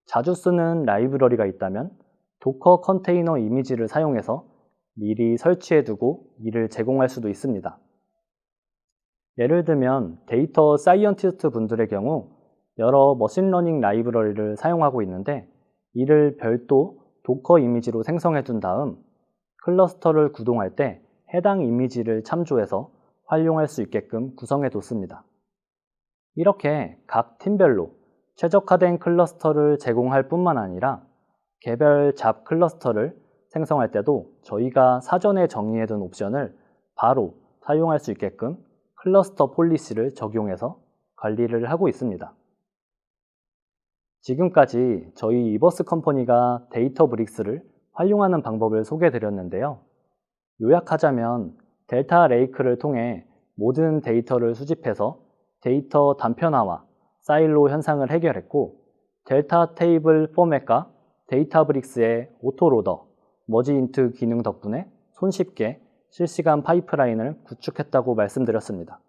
자주 쓰는 라이브러리가 있다면 도커 컨테이너 이미지를 사용해서 미리 설치해두고 이를 제공할 수도 있습니다. 예를 들면 데이터 사이언티스트 분들의 경우 여러 머신러닝 라이브러리를 사용하고 있는데, 이를 별도 도커 이미지로 생성해 둔 다음 클러스터를 구동할 때 해당 이미지를 참조해서 활용할 수 있게끔 구성해 뒀습니다. 이렇게 각 팀별로 최적화된 클러스터를 제공할 뿐만 아니라 개별 잡 클러스터를 생성할 때도 저희가 사전에 정의해 둔 옵션을 바로 사용할 수 있게끔 클러스터 폴리시를 적용해서 관리를 하고 있습니다. 지금까지 저희 이버스 컴퍼니가 데이터브릭스를 활용하는 방법을 소개해 드렸는데요. 요약하자면 델타 레이크를 통해 모든 데이터를 수집해서 데이터 단편화와 사일로 현상을 해결했고, 델타 테이블 포맷과 데이터브릭스의 오토로더, 머지 인트 기능 덕분에 손쉽게 실시간 파이프라인을 구축했다고 말씀드렸습니다.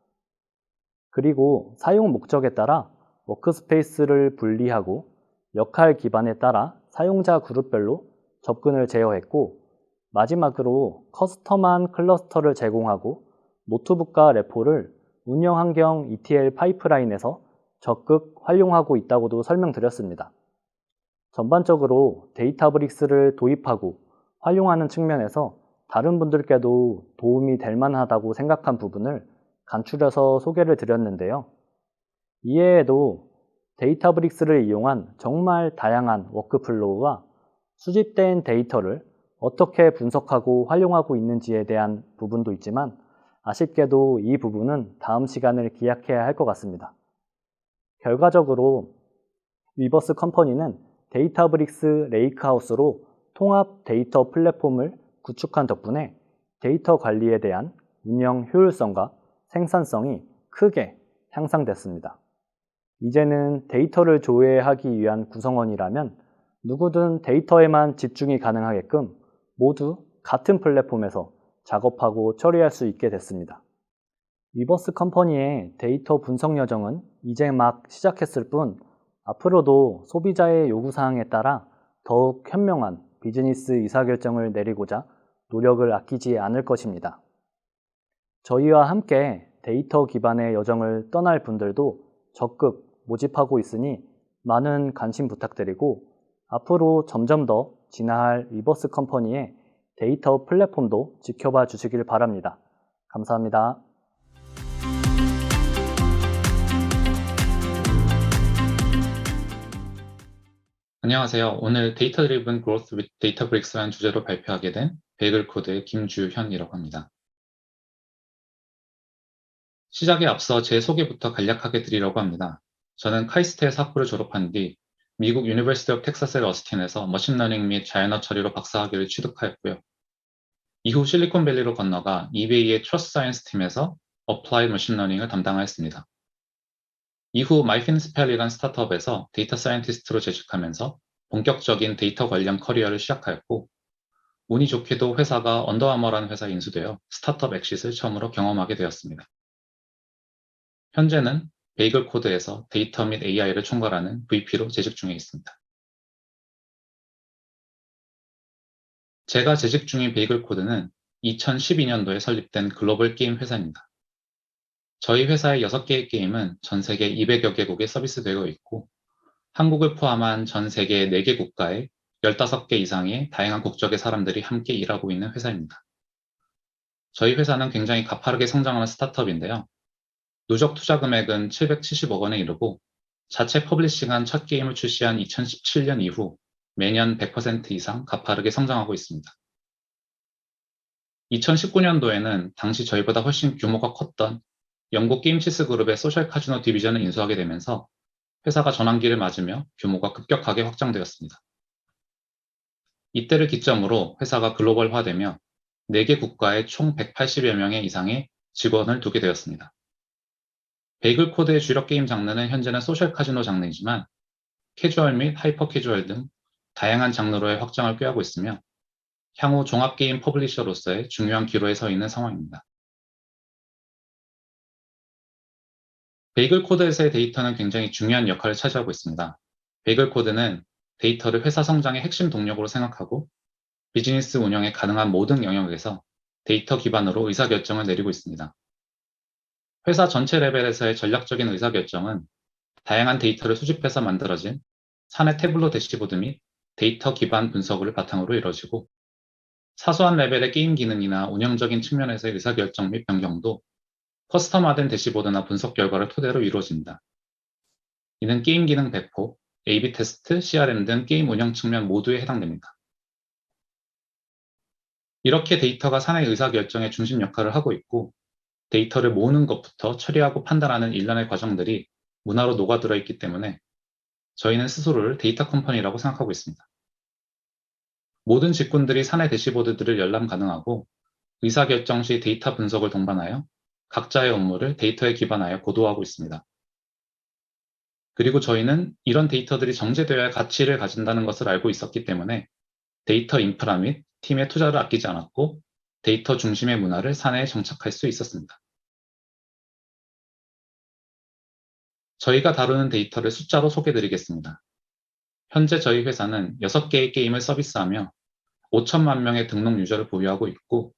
그리고 사용 목적에 따라 워크스페이스를 분리하고 역할 기반에 따라 사용자 그룹별로 접근을 제어했고, 마지막으로 커스텀한 클러스터를 제공하고 노트북과 레포를 운영 환경 ETL 파이프라인에서 적극 활용하고 있다고도 설명드렸습니다. 전반적으로 데이터브릭스를 도입하고 활용하는 측면에서 다른 분들께도 도움이 될 만하다고 생각한 부분을 간추려서 소개를 드렸는데요. 이외에도 데이터브릭스를 이용한 정말 다양한 워크플로우와 수집된 데이터를 어떻게 분석하고 활용하고 있는지에 대한 부분도 있지만, 아쉽게도 이 부분은 다음 시간을 기약해야 할 것 같습니다. 결과적으로 위버스 컴퍼니는 데이터브릭스 레이크하우스로 통합 데이터 플랫폼을 구축한 덕분에 데이터 관리에 대한 운영 효율성과 생산성이 크게 향상됐습니다. 이제는 데이터를 조회하기 위한 구성원이라면 누구든 데이터에만 집중이 가능하게끔 모두 같은 플랫폼에서 작업하고 처리할 수 있게 됐습니다. 위버스 컴퍼니의 데이터 분석 여정은 이제 막 시작했을 뿐, 앞으로도 소비자의 요구사항에 따라 더욱 현명한 비즈니스 의사결정을 내리고자 노력을 아끼지 않을 것입니다. 저희와 함께 데이터 기반의 여정을 떠날 분들도 적극 모집하고 있으니 많은 관심 부탁드리고, 앞으로 점점 더 진화할 위버스 컴퍼니의 데이터 플랫폼도 지켜봐 주시길 바랍니다. 감사합니다. 안녕하세요. 오늘 데이터 드리븐 그로스 with 데이터브릭스라는 주제로 발표하게 된 베이글 코드의 김주현이라고 합니다. 시작에 앞서 제 소개부터 간략하게 드리려고 합니다. 저는 카이스트에서 학부를 졸업한 뒤 미국 유니버시티 오브 텍사스 어스틴에서 머신러닝 및 자연어 처리로 박사학위를 취득하였고요. 이후 실리콘밸리로 건너가 이베이의 트러스트 사이언스 팀에서 어플라이드 머신러닝을 담당하였습니다. 이후 마이핀스펠이라는 스타트업에서 데이터 사이언티스트로 재직하면서 본격적인 데이터 관련 커리어를 시작하였고, 운이 좋게도 회사가 언더아머라는 회사에 인수되어 스타트업 엑싯을 처음으로 경험하게 되었습니다. 현재는 베이글 코드에서 데이터 및 AI를 총괄하는 VP로 재직 중에 있습니다. 제가 재직 중인 베이글 코드는 2012년도에 설립된 글로벌 게임 회사입니다. 저희 회사의 6개의 게임은 전 세계 200여 개국에 서비스되어 있고 한국을 포함한 전 세계 4개 국가에 15개 이상의 다양한 국적의 사람들이 함께 일하고 있는 회사입니다. 저희 회사는 굉장히 가파르게 성장하는 스타트업인데요. 누적 투자 금액은 770억 원에 이르고 자체 퍼블리싱한 첫 게임을 출시한 2017년 이후 매년 100% 이상 가파르게 성장하고 있습니다. 2019년도에는 당시 저희보다 훨씬 규모가 컸던 영국 게임치스 그룹의 소셜 카지노 디비전을 인수하게 되면서 회사가 전환기를 맞으며 규모가 급격하게 확장되었습니다. 이때를 기점으로 회사가 글로벌화되며 4개 국가에 총 180여 명의 이상의 직원을 두게 되었습니다. 베이글 코드의 주력 게임 장르는 현재는 소셜 카지노 장르이지만 캐주얼 및 하이퍼 캐주얼 등 다양한 장르로의 확장을 꾀하고 있으며 향후 종합 게임 퍼블리셔로서의 중요한 기로에 서 있는 상황입니다. 베이글 코드에서의 데이터는 굉장히 중요한 역할을 차지하고 있습니다. 베이글 코드는 데이터를 회사 성장의 핵심 동력으로 생각하고 비즈니스 운영에 가능한 모든 영역에서 데이터 기반으로 의사결정을 내리고 있습니다. 회사 전체 레벨에서의 전략적인 의사결정은 다양한 데이터를 수집해서 만들어진 사내 태블로 대시보드 및 데이터 기반 분석을 바탕으로 이루어지고 사소한 레벨의 게임 기능이나 운영적인 측면에서의 의사결정 및 변경도 커스텀화된 대시보드나 분석 결과를 토대로 이루어집니다. 이는 게임 기능 배포, A/B 테스트, CRM 등 게임 운영 측면 모두에 해당됩니다. 이렇게 데이터가 사내 의사결정의 중심 역할을 하고 있고 데이터를 모으는 것부터 처리하고 판단하는 일련의 과정들이 문화로 녹아들어 있기 때문에 저희는 스스로를 데이터 컴퍼니라고 생각하고 있습니다. 모든 직군들이 사내 대시보드들을 열람 가능하고 의사결정 시 데이터 분석을 동반하여 각자의 업무를 데이터에 기반하여 고도화하고 있습니다. 그리고 저희는 이런 데이터들이 정제되어야 가치를 가진다는 것을 알고 있었기 때문에 데이터 인프라 및 팀의 투자를 아끼지 않았고 데이터 중심의 문화를 사내에 정착할 수 있었습니다. 저희가 다루는 데이터를 숫자로 소개드리겠습니다. 현재 저희 회사는 6개의 게임을 서비스하며 5천만 명의 등록 유저를 보유하고 있고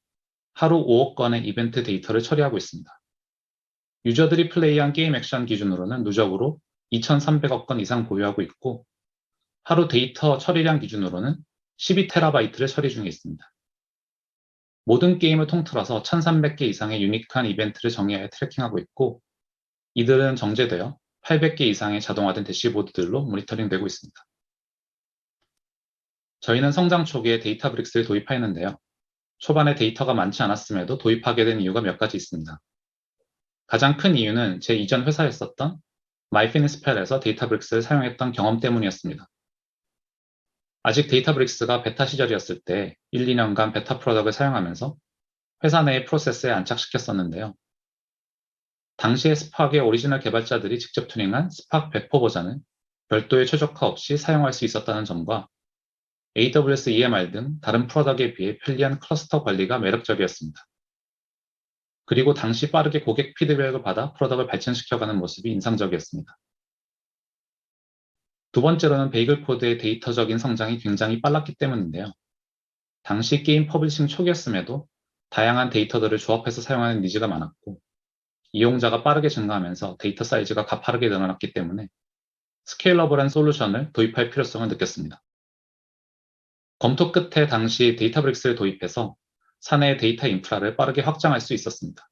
하루 5억 건의 이벤트 데이터를 처리하고 있습니다. 유저들이 플레이한 게임 액션 기준으로는 누적으로 2,300억 건 이상 보유하고 있고 하루 데이터 처리량 기준으로는 12TB를 처리 중에 있습니다. 모든 게임을 통틀어서 1,300개 이상의 유니크한 이벤트를 정의하여 트래킹하고 있고 이들은 정제되어 800개 이상의 자동화된 대시보드들로 모니터링되고 있습니다. 저희는 성장 초기에 데이터브릭스를 도입하였는데요. 초반에 데이터가 많지 않았음에도 도입하게 된 이유가 몇 가지 있습니다. 가장 큰 이유는 제 이전 회사였었던 마이피니스펠에서 데이터브릭스를 사용했던 경험 때문이었습니다. 아직 데이터브릭스가 베타 시절이었을 때 1, 2년간 베타 프로덕을 사용하면서 회사 내의 프로세스에 안착시켰었는데요. 당시에 스팍의 오리지널 개발자들이 직접 튜닝한 스팍 배포 버전을 별도의 최적화 없이 사용할 수 있었다는 점과 AWS EMR 등 다른 프로덕에 비해 편리한 클러스터 관리가 매력적이었습니다. 그리고 당시 빠르게 고객 피드백을 받아 프로덕을 발전시켜가는 모습이 인상적이었습니다. 두 번째로는 베이글 코드의 데이터적인 성장이 굉장히 빨랐기 때문인데요. 당시 게임 퍼블리싱 초기였음에도 다양한 데이터들을 조합해서 사용하는 니즈가 많았고 이용자가 빠르게 증가하면서 데이터 사이즈가 가파르게 늘어났기 때문에 스케일러블한 솔루션을 도입할 필요성을 느꼈습니다. 검토 끝에 당시 데이터브릭스를 도입해서 사내의 데이터 인프라를 빠르게 확장할 수 있었습니다.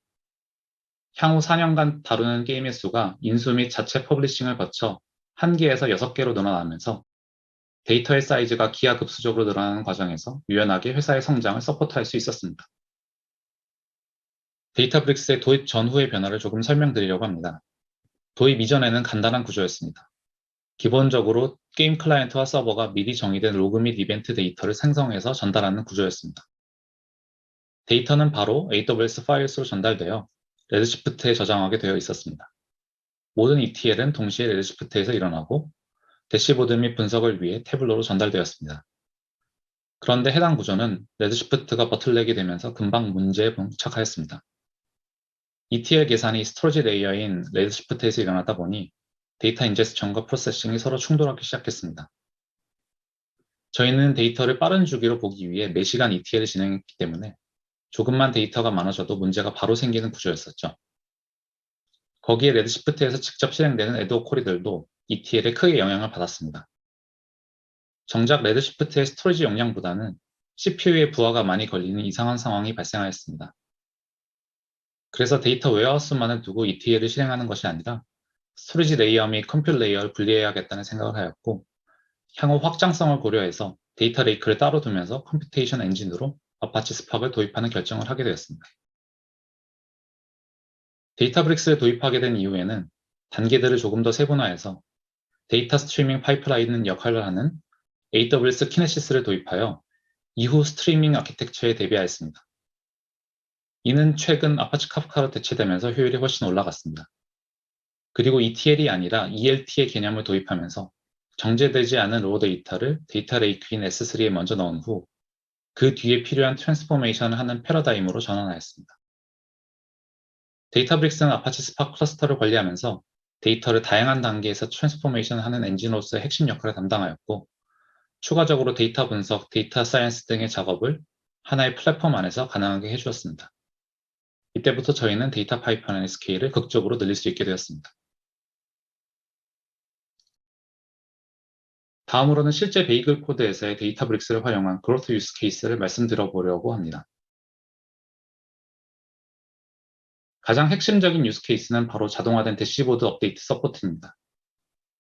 향후 4년간 다루는 게임의 수가 인수 및 자체 퍼블리싱을 거쳐 1개에서 6개로 늘어나면서 데이터의 사이즈가 기하급수적으로 늘어나는 과정에서 유연하게 회사의 성장을 서포트할 수 있었습니다. 데이터브릭스의 도입 전후의 변화를 조금 설명드리려고 합니다. 도입 이전에는 간단한 구조였습니다. 기본적으로 게임 클라이언트와 서버가 미리 정의된 로그 및 이벤트 데이터를 생성해서 전달하는 구조였습니다. 데이터는 바로 AWS 파일스로 전달되어 레드시프트에 저장하게 되어 있었습니다. 모든 ETL은 동시에 레드시프트에서 일어나고 대시보드 및 분석을 위해 태블로로 전달되었습니다. 그런데 해당 구조는 레드시프트가 버틀넥이 되면서 금방 문제에 봉착하였습니다. ETL 계산이 스토리지 레이어인 레드시프트에서 일어나다 보니 데이터 인제스션과 프로세싱이 서로 충돌하기 시작했습니다. 저희는 데이터를 빠른 주기로 보기 위해 매시간 ETL을 진행했기 때문에 조금만 데이터가 많아져도 문제가 바로 생기는 구조였었죠. 거기에 레드시프트에서 직접 실행되는 에드호 쿼리들도 ETL에 크게 영향을 받았습니다. 정작 레드시프트의 스토리지 용량보다는 CPU의 부하가 많이 걸리는 이상한 상황이 발생하였습니다. 그래서 데이터 웨어하우스만을 두고 ETL을 실행하는 것이 아니라 스토리지 레이어 및 컴퓨트 레이어를 분리해야겠다는 생각을 하였고, 향후 확장성을 고려해서 데이터 레이크를 따로 두면서 컴퓨테이션 엔진으로 아파치 스팍을 도입하는 결정을 하게 되었습니다. 데이터브릭스를 도입하게 된 이후에는 단계들을 조금 더 세분화해서 데이터 스트리밍 파이프라인 역할을 하는 AWS 키네시스를 도입하여 이후 스트리밍 아키텍처에 대비하였습니다. 이는 최근 아파치 카프카로 대체되면서 효율이 훨씬 올라갔습니다. 그리고 ETL이 아니라 ELT의 개념을 도입하면서 정제되지 않은 로우 데이터를 데이터 레이크인 S3에 먼저 넣은 후 그 뒤에 필요한 트랜스포메이션을 하는 패러다임으로 전환하였습니다. 데이터브릭스는 아파치 스팍 클러스터를 관리하면서 데이터를 다양한 단계에서 트랜스포메이션을 하는 엔진으로서의 핵심 역할을 담당하였고, 추가적으로 데이터 분석, 데이터 사이언스 등의 작업을 하나의 플랫폼 안에서 가능하게 해주었습니다. 이때부터 저희는 데이터 파이프라인의 스케일을 극적으로 늘릴 수 있게 되었습니다. 다음으로는 실제 베이글 코드에서의 데이터브릭스를 활용한 그로스 유스 케이스를 말씀드려보려고 합니다. 가장 핵심적인 유스 케이스는 바로 자동화된 대시보드 업데이트 서포트입니다.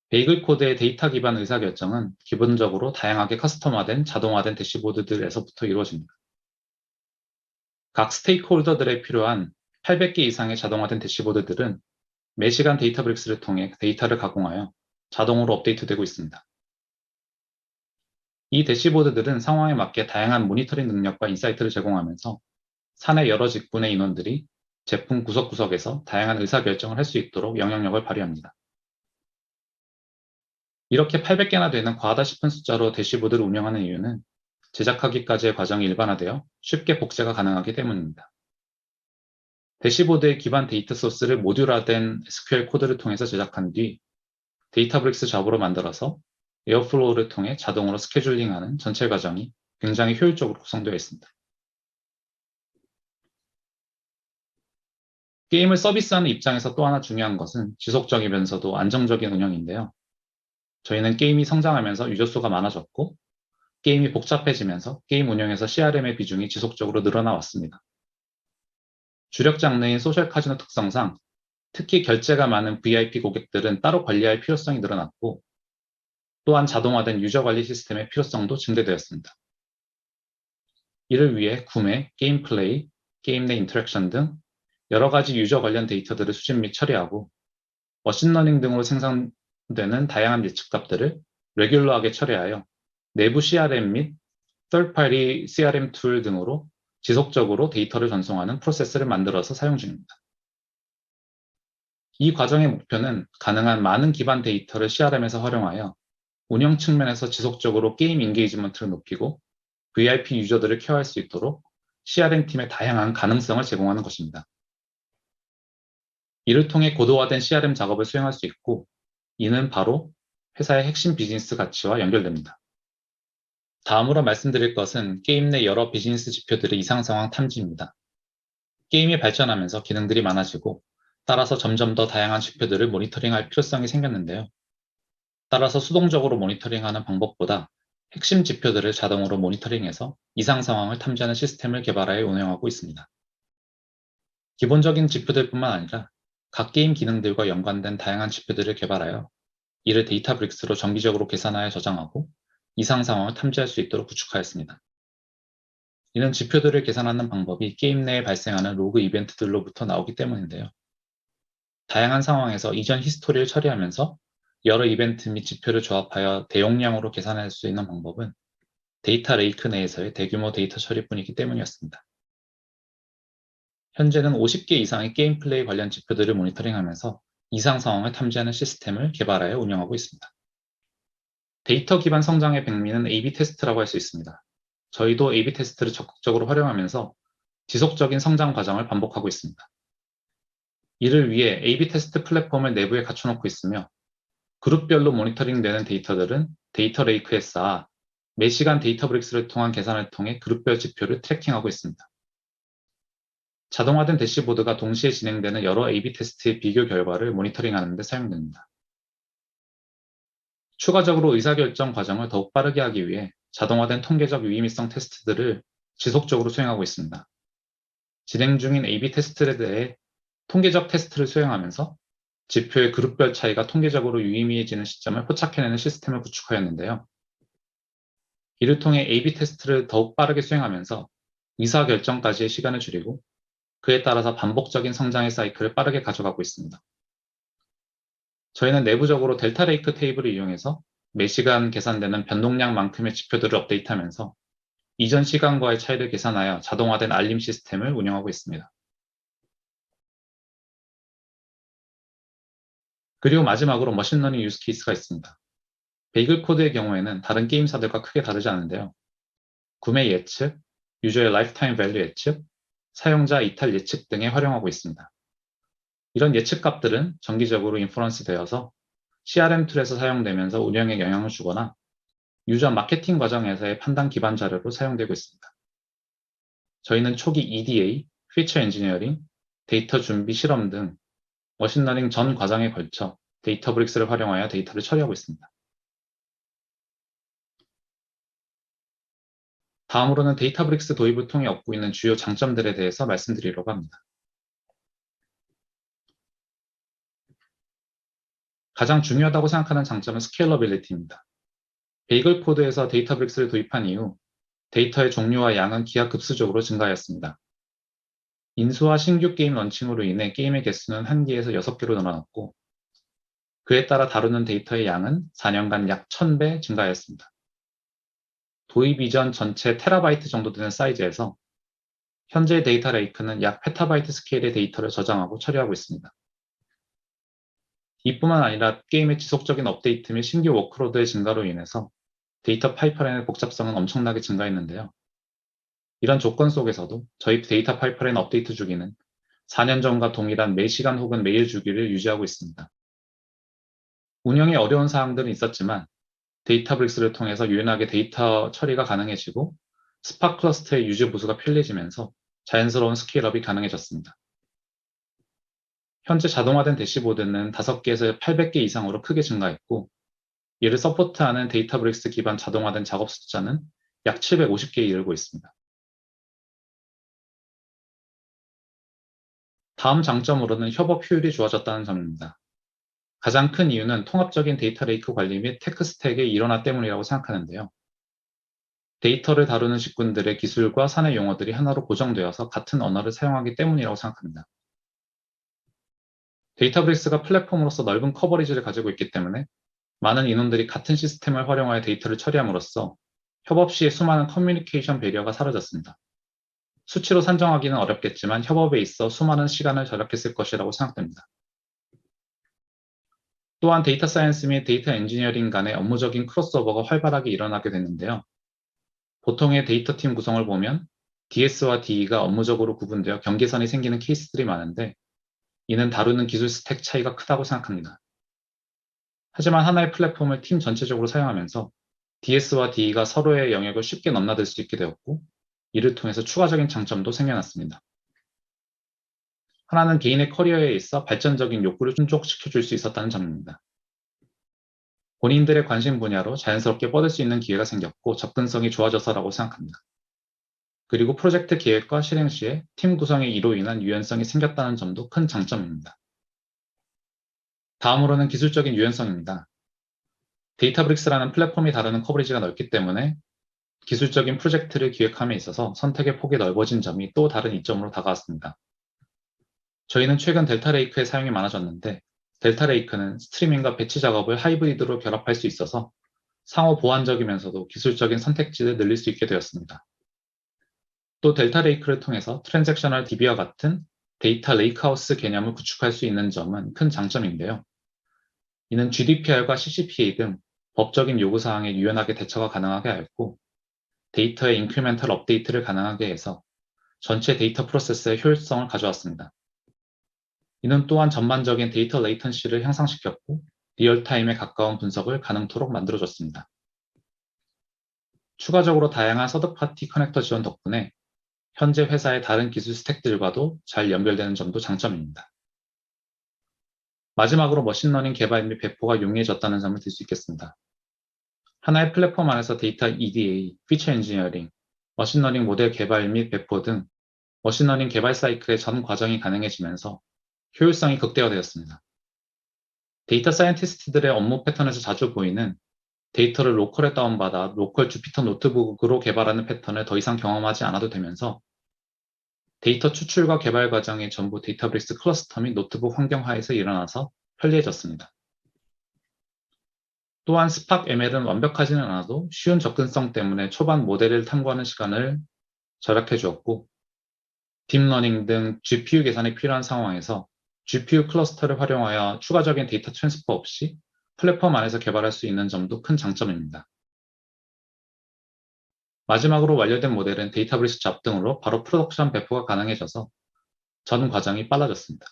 베이글 코드의 데이터 기반 의사결정은 기본적으로 다양하게 커스텀화된 자동화된 대시보드들에서부터 이루어집니다. 각 스테이크홀더들에 필요한 800개 이상의 자동화된 대시보드들은 매시간 데이터브릭스를 통해 데이터를 가공하여 자동으로 업데이트되고 있습니다. 이 대시보드들은 상황에 맞게 다양한 모니터링 능력과 인사이트를 제공하면서 사내 여러 직군의 인원들이 제품 구석구석에서 다양한 의사결정을 할 수 있도록 영향력을 발휘합니다. 이렇게 800개나 되는 과하다 싶은 숫자로 대시보드를 운영하는 이유는 제작하기까지의 과정이 일반화되어 쉽게 복제가 가능하기 때문입니다. 대시보드의 기반 데이터 소스를 모듈화된 SQL 코드를 통해서 제작한 뒤 데이터브릭스 잡으로 만들어서 에어플로우를 통해 자동으로 스케줄링하는 전체 과정이 굉장히 효율적으로 구성되어 있습니다. 게임을 서비스하는 입장에서 또 하나 중요한 것은 지속적이면서도 안정적인 운영인데요. 저희는 게임이 성장하면서 유저 수가 많아졌고 게임이 복잡해지면서 게임 운영에서 CRM의 비중이 지속적으로 늘어나 왔습니다. 주력 장르인 소셜 카지노 특성상 특히 결제가 많은 VIP 고객들은 따로 관리할 필요성이 늘어났고, 또한 자동화된 유저 관리 시스템의 필요성도 증대되었습니다. 이를 위해 구매, 게임 플레이, 게임 내 인터랙션 등 여러 가지 유저 관련 데이터들을 수집 및 처리하고 머신러닝 등으로 생성되는 다양한 예측값들을 레귤러하게 처리하여 내부 CRM 및 third-party CRM 툴 등으로 지속적으로 데이터를 전송하는 프로세스를 만들어서 사용 중입니다. 이 과정의 목표는 가능한 많은 기반 데이터를 CRM에서 활용하여 운영 측면에서 지속적으로 게임 인게이지먼트를 높이고 VIP 유저들을 케어할 수 있도록 CRM팀의 다양한 가능성을 제공하는 것입니다. 이를 통해 고도화된 CRM 작업을 수행할 수 있고, 이는 바로 회사의 핵심 비즈니스 가치와 연결됩니다. 다음으로 말씀드릴 것은 게임 내 여러 비즈니스 지표들의 이상 상황 탐지입니다. 게임이 발전하면서 기능들이 많아지고 따라서 점점 더 다양한 지표들을 모니터링할 필요성이 생겼는데요. 따라서 수동적으로 모니터링하는 방법보다 핵심 지표들을 자동으로 모니터링해서 이상 상황을 탐지하는 시스템을 개발하여 운영하고 있습니다. 기본적인 지표들뿐만 아니라 각 게임 기능들과 연관된 다양한 지표들을 개발하여 이를 데이터브릭스로 정기적으로 계산하여 저장하고 이상 상황을 탐지할 수 있도록 구축하였습니다. 이는 지표들을 계산하는 방법이 게임 내에 발생하는 로그 이벤트들로부터 나오기 때문인데요. 다양한 상황에서 이전 히스토리를 처리하면서 여러 이벤트 및 지표를 조합하여 대용량으로 계산할 수 있는 방법은 데이터 레이크 내에서의 대규모 데이터 처리뿐이기 때문이었습니다. 현재는 50개 이상의 게임 플레이 관련 지표들을 모니터링하면서 이상 상황을 탐지하는 시스템을 개발하여 운영하고 있습니다. 데이터 기반 성장의 백미는 A/B 테스트라고 할 수 있습니다. 저희도 A/B 테스트를 적극적으로 활용하면서 지속적인 성장 과정을 반복하고 있습니다. 이를 위해 A/B 테스트 플랫폼을 내부에 갖춰놓고 있으며 그룹별로 모니터링되는 데이터들은 데이터 레이크에 쌓아 매시간 데이터브릭스를 통한 계산을 통해 그룹별 지표를 트래킹하고 있습니다. 자동화된 대시보드가 동시에 진행되는 여러 A/B 테스트의 비교 결과를 모니터링하는 데 사용됩니다. 추가적으로 의사결정 과정을 더욱 빠르게 하기 위해 자동화된 통계적 유의미성 테스트들을 지속적으로 수행하고 있습니다. 진행 중인 A/B 테스트에 대해 통계적 테스트를 수행하면서 지표의 그룹별 차이가 통계적으로 유의미해지는 시점을 포착해내는 시스템을 구축하였는데요. 이를 통해 A/B 테스트를 더욱 빠르게 수행하면서 의사결정까지의 시간을 줄이고 그에 따라서 반복적인 성장의 사이클을 빠르게 가져가고 있습니다. 저희는 내부적으로 델타 레이크 테이블을 이용해서 매시간 계산되는 변동량만큼의 지표들을 업데이트하면서 이전 시간과의 차이를 계산하여 자동화된 알림 시스템을 운영하고 있습니다. 그리고 마지막으로 머신러닝 유스 케이스가 있습니다. 베이글 코드의 경우에는 다른 게임사들과 크게 다르지 않은데요. 구매 예측, 유저의 라이프타임 밸류 예측, 사용자 이탈 예측 등에 활용하고 있습니다. 이런 예측 값들은 정기적으로 인퍼런스 되어서 CRM 툴에서 사용되면서 운영에 영향을 주거나 유저 마케팅 과정에서의 판단 기반 자료로 사용되고 있습니다. 저희는 초기 EDA, 피처 엔지니어링, 데이터 준비 실험 등 머신러닝 전 과정에 걸쳐 데이터브릭스를 활용하여 데이터를 처리하고 있습니다. 다음으로는 데이터브릭스 도입을 통해 얻고 있는 주요 장점들에 대해서 말씀드리려고 합니다. 가장 중요하다고 생각하는 장점은 스케일러빌리티입니다. 베이글 코드에서 데이터브릭스를 도입한 이후 데이터의 종류와 양은 기하급수적으로 증가하였습니다. 인수와 신규 게임 런칭으로 인해 게임의 개수는 1개에서 6개로 늘어났고 그에 따라 다루는 데이터의 양은 4년간 약 1000배 증가하였습니다. 도입 이전 전체 테라바이트 정도 되는 사이즈에서 현재 데이터 레이크는 약 페타바이트 스케일의 데이터를 저장하고 처리하고 있습니다. 이뿐만 아니라 게임의 지속적인 업데이트 및 신규 워크로드의 증가로 인해서 데이터 파이프라인의 복잡성은 엄청나게 증가했는데요. 이런 조건 속에서도 저희 데이터 파이프라인 업데이트 주기는 4년 전과 동일한 매시간 혹은 매일 주기를 유지하고 있습니다. 운영에 어려운 사항들은 있었지만 데이터브릭스를 통해서 유연하게 데이터 처리가 가능해지고 스파크 클러스터의 유지 보수가 편리해지면서 자연스러운 스케일업이 가능해졌습니다. 현재 자동화된 대시보드는 5개에서 800개 이상으로 크게 증가했고 이를 서포트하는 데이터브릭스 기반 자동화된 작업 숫자는 약 750개에 이르고 있습니다. 다음 장점으로는 협업 효율이 좋아졌다는 점입니다. 가장 큰 이유는 통합적인 데이터 레이크 관리 및 테크 스택의 일원화 때문이라고 생각하는데요. 데이터를 다루는 직군들의 기술과 사내 용어들이 하나로 고정되어서 같은 언어를 사용하기 때문이라고 생각합니다. 데이터브릭스가 플랫폼으로서 넓은 커버리지를 가지고 있기 때문에 많은 인원들이 같은 시스템을 활용하여 데이터를 처리함으로써 협업 시에 수많은 커뮤니케이션 배리어가 사라졌습니다. 수치로 산정하기는 어렵겠지만 협업에 있어 수많은 시간을 절약했을 것이라고 생각됩니다. 또한 데이터 사이언스 및 데이터 엔지니어링 간의 업무적인 크로스오버가 활발하게 일어나게 됐는데요. 보통의 데이터 팀 구성을 보면 DS와 DE가 업무적으로 구분되어 경계선이 생기는 케이스들이 많은데 이는 다루는 기술 스택 차이가 크다고 생각합니다. 하지만 하나의 플랫폼을 팀 전체적으로 사용하면서 DS와 DE가 서로의 영역을 쉽게 넘나들 수 있게 되었고 이를 통해서 추가적인 장점도 생겨났습니다. 하나는 개인의 커리어에 있어 발전적인 욕구를 충족시켜줄 수 있었다는 점입니다. 본인들의 관심 분야로 자연스럽게 뻗을 수 있는 기회가 생겼고 접근성이 좋아져서라고 생각합니다. 그리고 프로젝트 계획과 실행 시에 팀 구성의 이로 인한 유연성이 생겼다는 점도 큰 장점입니다. 다음으로는 기술적인 유연성입니다. 데이터브릭스라는 플랫폼이 다루는 커버리지가 넓기 때문에 기술적인 프로젝트를 기획함에 있어서 선택의 폭이 넓어진 점이 또 다른 이점으로 다가왔습니다. 저희는 최근 델타 레이크의 사용이 많아졌는데 델타 레이크는 스트리밍과 배치 작업을 하이브리드로 결합할 수 있어서 상호 보완적이면서도 기술적인 선택지를 늘릴 수 있게 되었습니다. 또 델타 레이크를 통해서 트랜잭셔널 DB와 같은 데이터 레이크하우스 개념을 구축할 수 있는 점은 큰 장점인데요. 이는 GDPR과 CCPA 등 법적인 요구사항에 유연하게 대처가 가능하게 하였고 데이터의 인크리멘탈 업데이트를 가능하게 해서 전체 데이터 프로세스의 효율성을 가져왔습니다. 이는 또한 전반적인 데이터 레이턴시를 향상시켰고 리얼타임에 가까운 분석을 가능토록 만들어줬습니다. 추가적으로 다양한 서드파티 커넥터 지원 덕분에 현재 회사의 다른 기술 스택들과도 잘 연결되는 점도 장점입니다. 마지막으로 머신러닝 개발 및 배포가 용이해졌다는 점을 들 수 있겠습니다. 하나의 플랫폼 안에서 데이터 EDA, 피처 엔지니어링, 머신러닝 모델 개발 및 배포 등 머신러닝 개발 사이클의 전 과정이 가능해지면서 효율성이 극대화되었습니다. 데이터 사이언티스트들의 업무 패턴에서 자주 보이는 데이터를 로컬에 다운받아 로컬 주피터 노트북으로 개발하는 패턴을 더 이상 경험하지 않아도 되면서 데이터 추출과 개발 과정이 전부 데이터브릭스 클러스터 및 노트북 환경 하에서 일어나서 편리해졌습니다. 또한 스팍 ML은 완벽하지는 않아도 쉬운 접근성 때문에 초반 모델을 탐구하는 시간을 절약해 주었고 딥러닝 등 GPU 계산이 필요한 상황에서 GPU 클러스터를 활용하여 추가적인 데이터 트랜스퍼 없이 플랫폼 안에서 개발할 수 있는 점도 큰 장점입니다. 마지막으로 완료된 모델은 데이터브릭스 잡 등으로 바로 프로덕션 배포가 가능해져서 전 과정이 빨라졌습니다.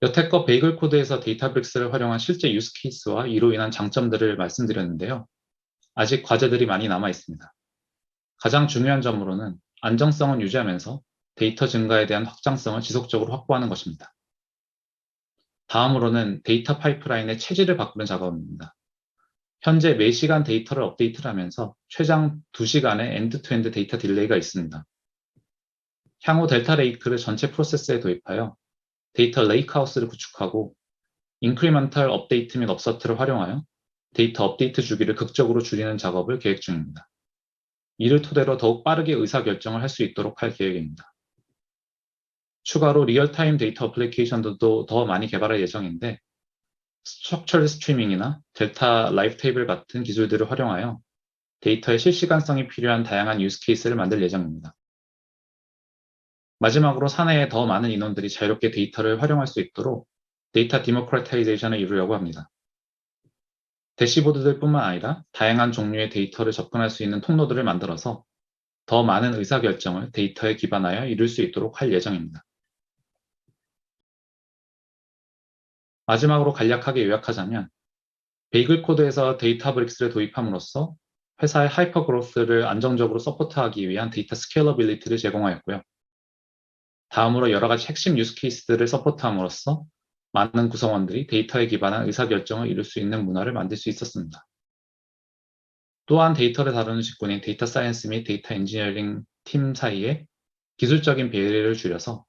여태껏 베이글 코드에서 데이터브릭스를 활용한 실제 유스 케이스와 이로 인한 장점들을 말씀드렸는데요. 아직 과제들이 많이 남아 있습니다. 가장 중요한 점으로는 안정성은 유지하면서 데이터 증가에 대한 확장성을 지속적으로 확보하는 것입니다. 다음으로는 데이터 파이프라인의 체질을 바꾸는 작업입니다. 현재 매시간 데이터를 업데이트를 하면서 최장 2시간의 엔드-투-엔드 데이터 딜레이가 있습니다. 향후 델타 레이크를 전체 프로세스에 도입하여 데이터 레이크하우스를 구축하고 인크리먼탈 업데이트 및 업서트를 활용하여 데이터 업데이트 주기를 극적으로 줄이는 작업을 계획 중입니다. 이를 토대로 더욱 빠르게 의사결정을 할 수 있도록 할 계획입니다. 추가로 리얼타임 데이터 어플리케이션도 더 많이 개발할 예정인데 스트럭처드 스트리밍이나 델타 라이브 테이블 같은 기술들을 활용하여 데이터의 실시간성이 필요한 다양한 유스 케이스를 만들 예정입니다. 마지막으로 사내에 더 많은 인원들이 자유롭게 데이터를 활용할 수 있도록 데이터 디모크라타이제이션을 이루려고 합니다. 대시보드들 뿐만 아니라 다양한 종류의 데이터를 접근할 수 있는 통로들을 만들어서 더 많은 의사결정을 데이터에 기반하여 이룰 수 있도록 할 예정입니다. 마지막으로 간략하게 요약하자면 베이글 코드에서 데이터브릭스를 도입함으로써 회사의 하이퍼 그로스를 안정적으로 서포트하기 위한 데이터 스케일러빌리티를 제공하였고요. 다음으로 여러 가지 핵심 유스 케이스들을 서포트함으로써 많은 구성원들이 데이터에 기반한 의사결정을 이룰 수 있는 문화를 만들 수 있었습니다. 또한 데이터를 다루는 직군인 데이터 사이언스 및 데이터 엔지니어링 팀 사이에 기술적인 배려를 줄여서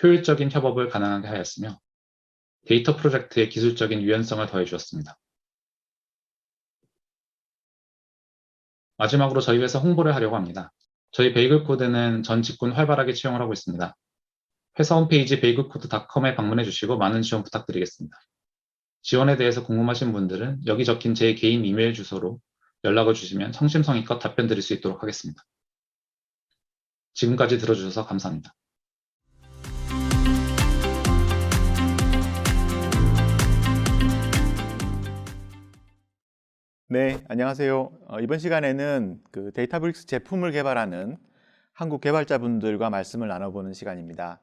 효율적인 협업을 가능하게 하였으며 데이터 프로젝트의 기술적인 유연성을 더해 주었습니다. 마지막으로 저희 회사 홍보를 하려고 합니다. 저희 베이글 코드는 전 직군 활발하게 채용을 하고 있습니다. 회사 홈페이지 베이글코드.com에 방문해 주시고 많은 지원 부탁드리겠습니다. 지원에 대해서 궁금하신 분들은 여기 적힌 제 개인 이메일 주소로 연락을 주시면 성심성의껏 답변 드릴 수 있도록 하겠습니다. 지금까지 들어주셔서 감사합니다. 네, 안녕하세요. 이번 시간에는 데이터브릭스 제품을 개발하는 한국 개발자분들과 말씀을 나눠보는 시간입니다.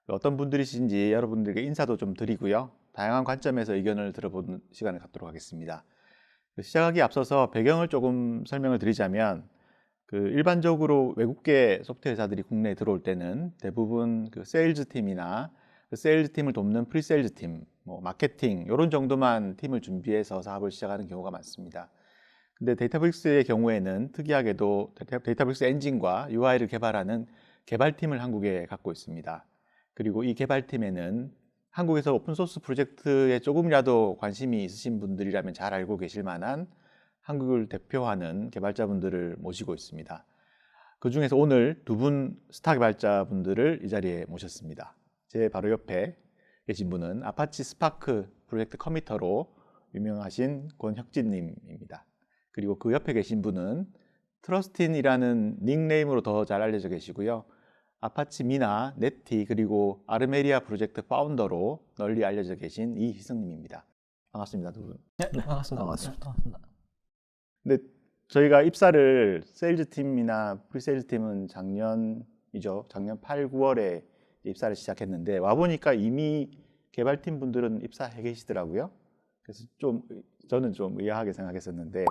어떤 분들이신지 여러분들에게 인사도 좀 드리고요. 다양한 관점에서 의견을 들어보는 시간을 갖도록 하겠습니다. 시작하기 앞서서 배경을 조금 설명을 드리자면 일반적으로 외국계 소프트웨어 회사들이 국내에 들어올 때는 대부분 세일즈 팀이나 세일즈 팀을 돕는 프리세일즈 팀, 마케팅 이런 정도만 팀을 준비해서 사업을 시작하는 경우가 많습니다. 근데 데이터브릭스의 경우에는 특이하게도 데이터브릭스 엔진과 UI를 개발하는 개발팀을 한국에 갖고 있습니다. 그리고 이 개발팀에는 한국에서 오픈소스 프로젝트에 조금이라도 관심이 있으신 분들이라면 잘 알고 계실 만한 한국을 대표하는 개발자분들을 모시고 있습니다. 그 중에서 오늘 두 분 스타 개발자분들을 이 자리에 모셨습니다. 제 바로 옆에 계신 분은 아파치 스파크 프로젝트 커미터로 유명하신 권혁진님입니다. 그리고 그 옆에 계신 분은 트러스틴이라는 닉네임으로 더 잘 알려져 계시고요. 아파치 미나, 네티 그리고 아르메리아 프로젝트 파운더로 널리 알려져 계신 이희승님입니다. 반갑습니다, 두 분. 네, 반갑습니다. 근데 저희가 입사를 세일즈 팀이나 프리세일즈 팀은 작년이죠. 작년 8, 9월에 입사를 시작했는데 와 보니까 이미 개발팀 분들은 입사해 계시더라고요. 그래서 저는 좀 의아하게 생각했었는데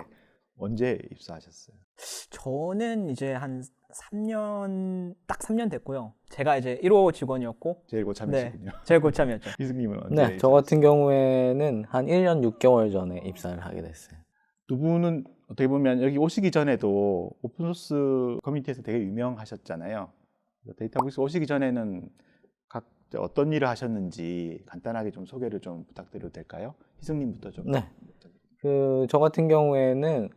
언제 입사하셨어요? 저는 이제 한 3년, 딱 3년 됐고요. 제가 이제 1호 직원이었고, 제일 고참이시군요. 제일 고참이었죠. 희승님은 언제? 네, 저 같은 경우에는 한 1년 6개월 전에 입사를 하게 됐어요. 두 분은 어떻게 보면 여기 오시기 전에도 오픈소스 커뮤니티에서 되게 유명하셨잖아요. 데이터북스 오시기 전에는 각 어떤 일을 하셨는지 간단하게 좀 소개를 좀 부탁드려도 될까요? 희승님부터 좀. 네. 저 같은 경우에는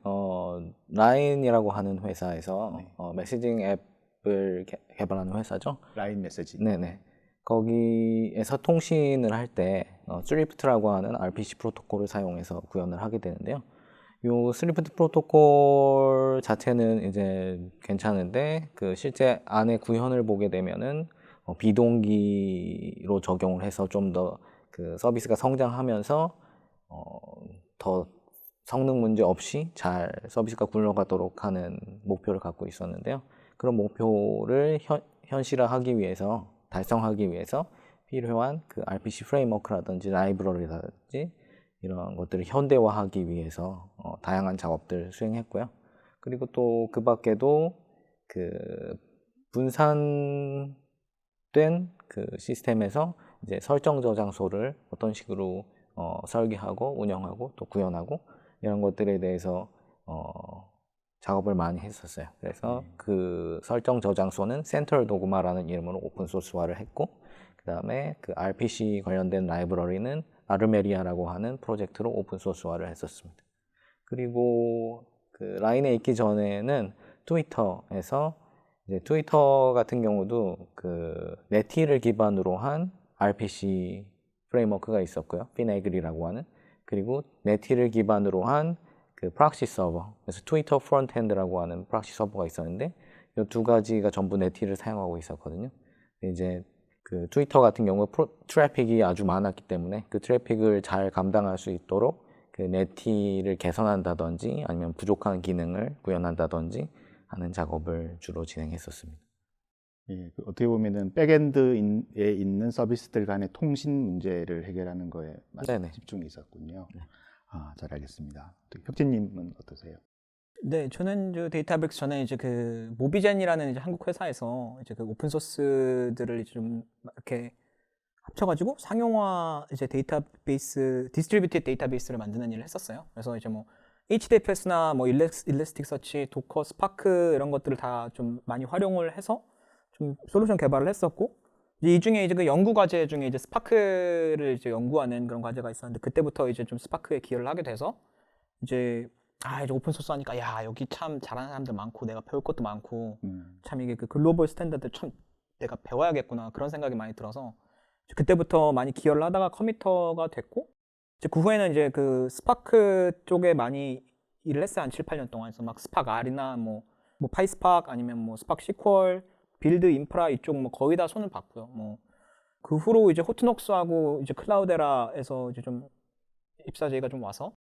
라인이라고 하는 회사에서 네. 메시징 앱을 개발하는 회사죠. 라인 메시지. 네네. 거기에서 통신을 할 때 스위프트라고 하는 RPC 프로토콜을 사용해서 구현을 하게 되는데요. 요 스위프트 프로토콜 자체는 이제 괜찮은데 그 실제 안에 구현을 보게 되면은 비동기로 적용을 해서 좀 더 그 서비스가 성장하면서 더 성능 문제 없이 잘 서비스가 굴러가도록 하는 목표를 갖고 있었는데요. 그런 목표를 현실화하기 위해서, 달성하기 위해서 필요한 그 RPC 프레임워크라든지 라이브러리라든지 이런 것들을 현대화하기 위해서 다양한 작업들을 수행했고요. 그리고 또 그 밖에도 그 분산된 그 시스템에서 이제 설정 저장소를 어떤 식으로 설계하고 운영하고 또 구현하고 이런 것들에 대해서 작업을 많이 했었어요. 그래서 그 설정 저장소는 센트럴 도그마라는 이름으로 오픈소스화를 했고, 그 다음에 그 RPC 관련된 라이브러리는 아르메리아라고 하는 프로젝트로 오픈소스화를 했었습니다. 그리고 그 라인에 있기 전에는 트위터에서 이제 트위터 같은 경우도 그 네티를 기반으로 한 RPC 프레임워크가 있었고요. 피네글이라고 하는. 그리고 네티를 기반으로 한 그 프락시 서버, 그래서 트위터 프론트엔드라고 하는 프락시 서버가 있었는데 이 두 가지가 전부 네티를 사용하고 있었거든요. 이제 그 트위터 같은 경우 트래픽이 아주 많았기 때문에 그 트래픽을 잘 감당할 수 있도록 그 네티를 개선한다든지 아니면 부족한 기능을 구현한다든지 하는 작업을 주로 진행했었습니다. 예, 어떻게 보면은 백엔드에 있는 서비스들 간의 통신 문제를 해결하는 거에 네네. 집중이 있었군요. 네. 잘 알겠습니다. 혁진님은 어떠세요? 네, 저는 데이터브릭스 전에 이제 그 모비젠이라는 이제 한국 회사에서 이제 그 오픈 소스들을 좀 이렇게 합쳐가지고 상용화 이제 데이터베이스, 디스트리뷰티드 데이터베이스를 만드는 일을 했었어요. 그래서 이제 뭐 HDFS나 뭐 일레스틱서치, 도커, 스파크 이런 것들을 다 좀 많이 활용을 해서 좀 솔루션 개발을 했었고, 이 중에 이제 그 연구 과제 중에 이제 스파크를 이제 연구하는 그런 과제가 있었는데, 그때부터 이제 좀 스파크에 기여를 하게 돼서 이제 이제 오픈 소스 하니까 야, 여기 참 잘하는 사람들 많고 내가 배울 것도 많고 참 이게 그 글로벌 스탠다드 참 내가 배워야겠구나 그런 생각이 많이 들어서 그때부터 많이 기여를 하다가 커미터가 됐고, 이제 그 후에는 이제 그 스파크 쪽에 많이 일을 했어요. 한 7, 8년 동안. 그래서 막 스파크 R이나 뭐 파이스파크 아니면 뭐 스파크 시퀄, 빌드 인프라 이쪽 뭐 거의 다 손을 봤고요. 뭐 그 후로 이제 호트녹스하고 이제 클라우데라에서 이제 좀 입사 제의가 좀 와서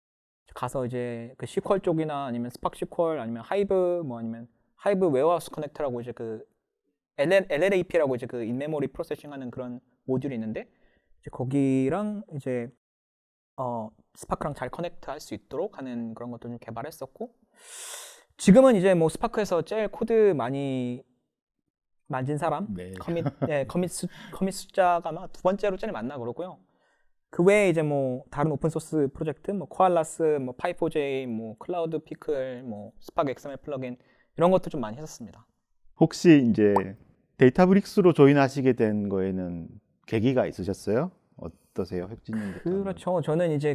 가서 이제 그 시퀄 쪽이나 아니면 스파크 시퀄 아니면 하이브 뭐 아니면 하이브 웨어하우스 커넥터라고 이제 그 LLAP라고 이제 그 인메모리 프로세싱하는 그런 모듈이 있는데 이제 거기랑 이제 스파크랑 잘 커넥트 할 수 있도록 하는 그런 것도 좀 개발했었고, 지금은 이제 뭐 스파크에서 제일 코드 많이 만진 사람, 네. 커밋 숫자가 아마 두 번째로 제일 많나 그러고요. 그 외에 이제 뭐 다른 오픈 소스 프로젝트, 뭐 코알라스, 뭐 파이4j, 뭐 클라우드 피클, 뭐 스파크 XML 플러긴 이런 것도 좀 많이 했었습니다. 혹시 이제 데이터브릭스로 조인하시게 된 거에는 계기가 있으셨어요? 어떠세요, 혁진님부터? 그렇죠. 저는 이제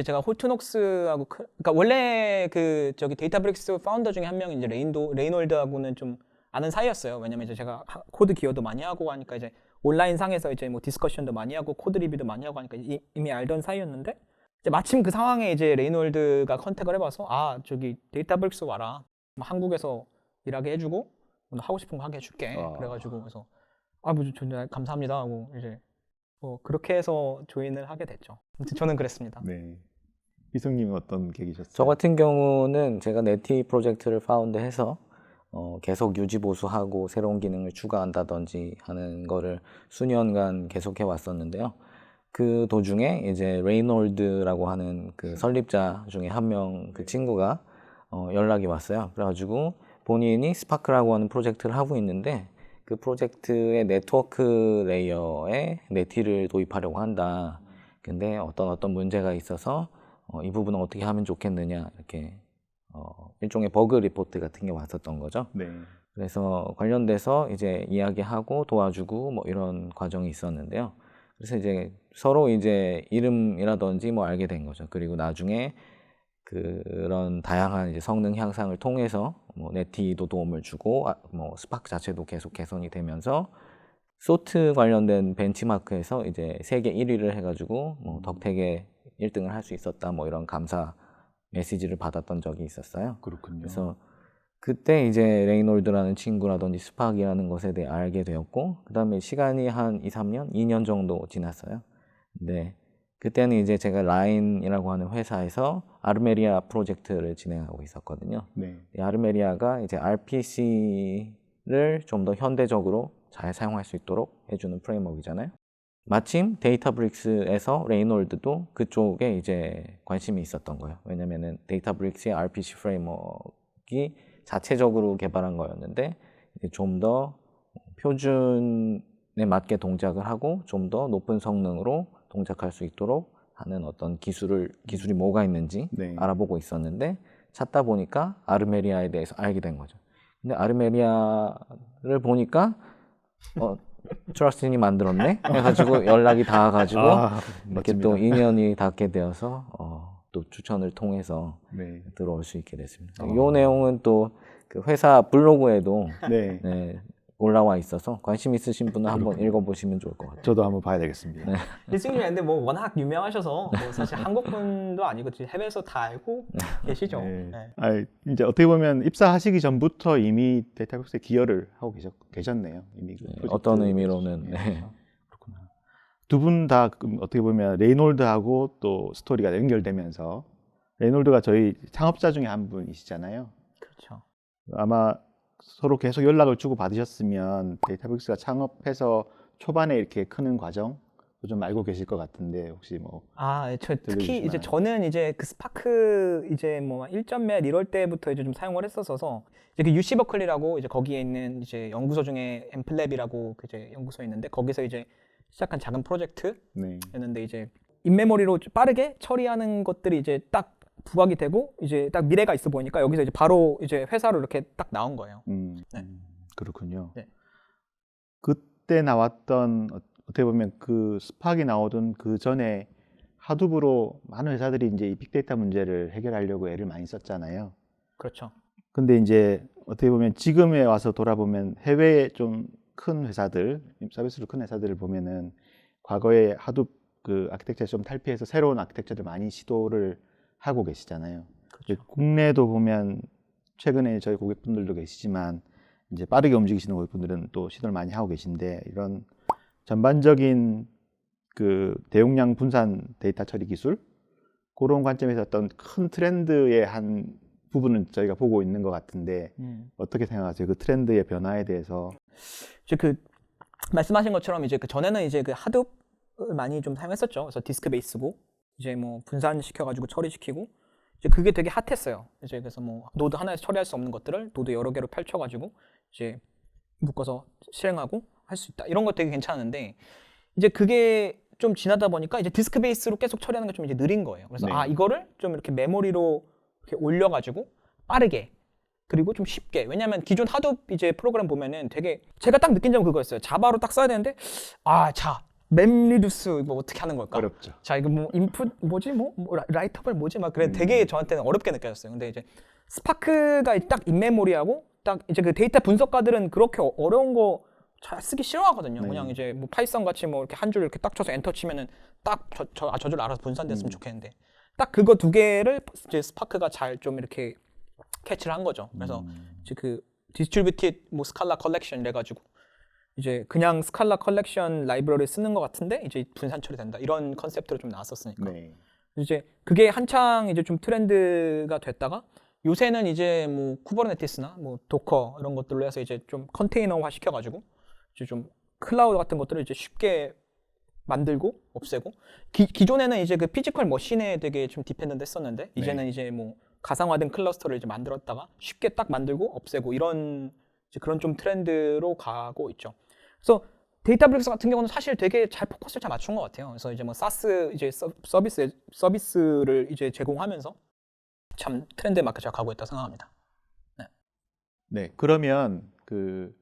제가 호트녹스하고 그러니까 원래 저기 데이터브릭스 파운더 중에 한 명이 이제 레이놀드하고는 좀 아는 사이였어요. 왜냐면 이제 제가 코드 기여도 많이 하고 하니까 이제 온라인 상에서 이제 뭐 디스커션도 많이 하고 코드 리뷰도 많이 하고 하니까 이미 알던 사이였는데, 이제 마침 그 상황에 이제 레이놀드가 컨택을 해봐서 저기 데이터브릭스 와라. 뭐 한국에서 일하게 해주고 뭐 하고 싶은 거 하게 해줄게. 그래가지고 그래서 뭐 정말 감사합니다 하고 이제 그렇게 해서 조인을 하게 됐죠. 아무튼 저는 그랬습니다. 네. 희승님은 어떤 계기셨어요? 저 같은 경우는 제가 네티 프로젝트를 파운드해서 계속 유지 보수하고 새로운 기능을 추가한다든지 하는 거를 수년간 계속해 왔었는데요. 그 도중에 이제 레이놀드라고 하는 그 설립자 중에 한 명 그 친구가 연락이 왔어요. 그래가지고 본인이 스파크라고 하는 프로젝트를 하고 있는데 그 프로젝트의 네트워크 레이어에 네티를 도입하려고 한다. 근데 어떤 문제가 있어서 이 부분은 어떻게 하면 좋겠느냐 이렇게 일종의 버그 리포트 같은 게 왔었던 거죠. 네. 그래서 관련돼서 이제 이야기하고 도와주고 뭐 이런 과정이 있었는데요. 그래서 이제 서로 이제 이름이라든지 뭐 알게 된 거죠. 그리고 나중에 그런 다양한 이제 성능 향상을 통해서 뭐 네티도 도움을 주고 뭐 스파크 자체도 계속 개선이 되면서 소트 관련된 벤치마크에서 이제 세계 1위를 해가지고 뭐 덕택에 1등을 할 수 있었다 뭐 이런 감사 메시지를 받았던 적이 있었어요. 그렇군요. 그래서 그때 이제 레이놀드라는 친구라든지 스팍이라는 것에 대해 알게 되었고 그 다음에 시간이 한 2, 3년? 2년 정도 지났어요. 근데 그때는 이제 제가 라인이라고 하는 회사에서 아르메리아 프로젝트를 진행하고 있었거든요. 네. 이 아르메리아가 이제 RPC를 좀 더 현대적으로 잘 사용할 수 있도록 해주는 프레임워크이잖아요. 마침 데이터브릭스에서 레이놀드도 그쪽에 이제 관심이 있었던 거예요. 왜냐면은 데이터브릭스의 RPC 프레임워크가 자체적으로 개발한 거였는데 좀 더 표준에 맞게 동작을 하고 좀 더 높은 성능으로 동작할 수 있도록 하는 어떤 기술이 뭐가 있는지 네. 알아보고 있었는데 찾다 보니까 아르메리아에 대해서 알게 된 거죠. 근데 아르메리아를 보니까 트러스틴이 만들었네 해가지고 연락이 닿아가지고 이렇게 또 인연이 닿게 되어서 또 추천을 통해서 네. 들어올 수 있게 됐습니다. 이 내용은 또 그 회사 블로그에도 네. 네, 올라와 있어서 관심 있으신 분은 한번 읽어보시면 좋을 것 같아요. 저도 한번 봐야 되겠습니다. 네. 일승님 근데 뭐 워낙 유명하셔서 뭐 사실 한국 분도 아니고 해외에서 다 알고 계시죠. 네. 네. 이제 어떻게 보면 입사하시기 전부터 이미 데이터백스에 기여를 하고 계셨네요. 이미 그 네, 프로젝트. 어떤 의미로는 네. 그렇구나. 두 분 다 어떻게 보면 레이놀드하고 또 스토리가 연결되면서 레이놀드가 저희 창업자 중에 한 분이시잖아요. 그렇죠. 아마 서로 계속 연락을 주고 받으셨으면 데이터백스가 창업해서 초반에 이렇게 크는 과정 좀 알고 계실 것 같은데 혹시 뭐 저 특히 이제 들려주시나요? 저는 이제 그 스파크 이제 뭐 1.몇 이럴 때부터 이제 좀 사용을 했었어서 이제 그 UC 버클리라고 이제 거기에 있는 이제 연구소 중에 엠플랩이라고 그 이제 연구소에 있는데 거기서 이제 시작한 작은 프로젝트였는데 네. 이제 인메모리로 빠르게 처리하는 것들이 이제 딱 부각이 되고 이제 딱 미래가 있어 보이니까 여기서 이제 바로 이제 회사로 이렇게 딱 나온 거예요. 네. 그렇군요. 네. 그때 나왔던 어떻게 보면 그 스팍이 나오던 그 전에 하둡으로 많은 회사들이 이제 이 빅데이터 문제를 해결하려고 애를 많이 썼잖아요. 그렇죠. 근데 이제 어떻게 보면 지금에 와서 돌아보면 해외에 좀 큰 회사들, 서비스로 큰 회사들을 보면은 과거에 하둡 그 아키텍처를 좀 탈피해서 새로운 아키텍처를 많이 시도를 하고 계시잖아요. 그렇죠. 국내도 보면 최근에 저희 고객분들도 계시지만 이제 빠르게 움직이시는 고객분들은 또 시도를 많이 하고 계신데 이런 전반적인 그 대용량 분산 데이터 처리 기술 그런 관점에서 어떤 큰 트렌드의 한 부분은 저희가 보고 있는 것 같은데 어떻게 생각하세요? 그 트렌드의 변화에 대해서. 이제 그 말씀하신 것처럼 이제 그 전에는 이제 그 하둡을 많이 좀 사용했었죠. 그래서 디스크 베이스고 이제 뭐 분산시켜가지고 처리시키고 이제 그게 되게 핫했어요. 이제 그래서 뭐 노드 하나에서 처리할 수 없는 것들을 노드 여러 개로 펼쳐가지고 이제 묶어서 실행하고 할 수 있다. 이런 거 되게 괜찮은데 이제 그게 좀 지나다 보니까 이제 디스크 베이스로 계속 처리하는 게 좀 이제 느린 거예요. 그래서 네. 이거를 좀 이렇게 메모리로 이렇게 올려가지고 빠르게 그리고 좀 쉽게. 왜냐면 기존 하둡 이제 프로그램 보면은 되게 제가 딱 느낀 점은 그거였어요. 자바로 딱 써야 되는데 맵리듀스 뭐 어떻게 하는 걸까? 어렵죠. 자 이거 뭐 인풋 뭐지 뭐 라이터블 뭐지 막 그래 되게 저한테는 어렵게 느껴졌어요. 근데 이제 스파크가 딱 인메모리하고 딱 이제 그 데이터 분석가들은 그렇게 어려운 거 잘 쓰기 싫어하거든요. 네. 그냥 이제 뭐 파이썬 같이 뭐 이렇게 한 줄 이렇게 딱 쳐서 엔터 치면은 딱 저 줄 알아서 분산됐으면 좋겠는데 딱 그거 두 개를 이제 스파크가 잘 좀 이렇게 캐치를 한 거죠. 그래서 이제 그 디스트리뷰티드 뭐 스칼라 컬렉션 이래가지고 이제 그냥 스칼라 컬렉션 라이브러리 쓰는 것 같은데 이제 분산 처리된다 이런 컨셉트로 좀 나왔었으니까 네. 이제 그게 한창 이제 좀 트렌드가 됐다가 요새는 이제 뭐 쿠버네티스나 뭐 도커 이런 것들로 해서 이제 좀 컨테이너화 시켜가지고 이제 좀 클라우드 같은 것들을 이제 쉽게 만들고 없애고 기존에는 이제 그 피지컬 머신에 되게 좀 디펜던트 했었는데 이제는 이제 뭐 가상화된 클러스터를 이제 만들었다가 쉽게 딱 만들고 없애고 이런 이제 그런 좀 트렌드로 가고 있죠. 그래서 데이터브릭스 같은 경우는 사실 되게 잘 포커스를 잘 맞춘 것 같아요. 그래서 이제 뭐 사스 이제 서비스를 이제 제공하면서 참 트렌드에 맞게 잘 가고 있다고 생각합니다. 네, 그러면 그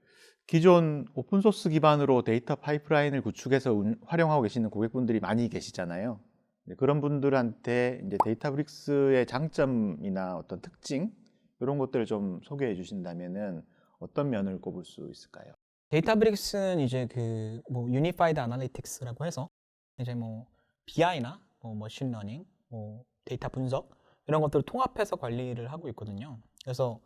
기존 오픈소스 기반으로 데이터 파이프라인을 구축해서 활용하고 계시는 고객분들이 많이 계시잖아요. 네, 그런 분들한테 이제 데이터브릭스의 장점이나 어떤 특징 이런 것들을 좀 소개해 주신다면은 어떤 면을 꼽을 수 있을까요? 데이터브릭스는 이제 그 뭐 유니파이드 아날리틱스라고 해서 이제 뭐 BI나 뭐 머신러닝, 뭐 데이터 분석 이런 것들을 통합해서 관리를 하고 있거든요. 그래서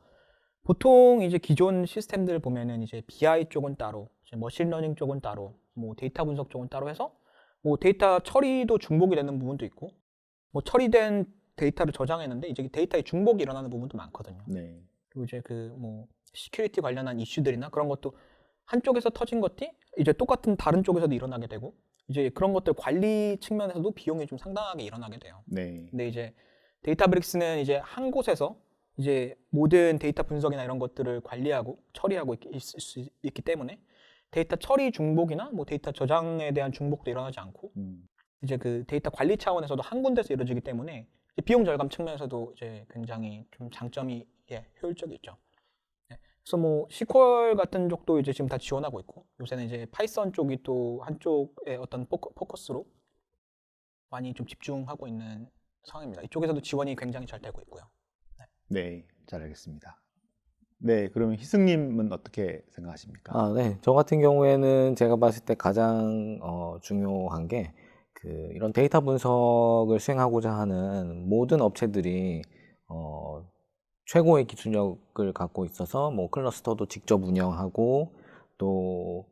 보통 이제 기존 시스템들 보면은 이제 BI 쪽은 따로, 이제 머신러닝 쪽은 따로, 뭐 데이터 분석 쪽은 따로 해서 뭐 데이터 처리도 중복이 되는 부분도 있고, 뭐 처리된 데이터를 저장했는데 이제 데이터의 중복이 일어나는 부분도 많거든요. 네. 그리고 이제 그 뭐 시큐리티 관련한 이슈들이나 그런 것도 한쪽에서 터진 것들이 이제 똑같은 다른 쪽에서도 일어나게 되고, 이제 그런 것들 관리 측면에서도 비용이 좀 상당하게 일어나게 돼요. 네. 근데 이제 데이터브릭스는 이제 한 곳에서 이제 모든 데이터 분석이나 이런 것들을 관리하고 처리하고 있을 수 있기 때문에 데이터 처리 중복이나 뭐 데이터 저장에 대한 중복도 일어나지 않고, 이제 그 데이터 관리 차원에서도 한 군데서 이루어지기 때문에 비용 절감 측면에서도 이제 굉장히 좀 장점이 효율적이죠. 네. 그래서 뭐 SQL 같은 쪽도 이제 지금 다 지원하고 있고, 요새는 이제 파이썬 쪽이 또 한쪽의 어떤 포커스로 많이 좀 집중하고 있는 상황입니다. 이쪽에서도 지원이 굉장히 잘 되고 있고요. 네, 잘 알겠습니다. 네, 그러면 희승님은 어떻게 생각하십니까? 네. 저 같은 경우에는 제가 봤을 때 가장 중요한 게 이런 데이터 분석을 수행하고자 하는 모든 업체들이 최고의 기술력을 갖고 있어서 뭐 클러스터도 직접 운영하고, 또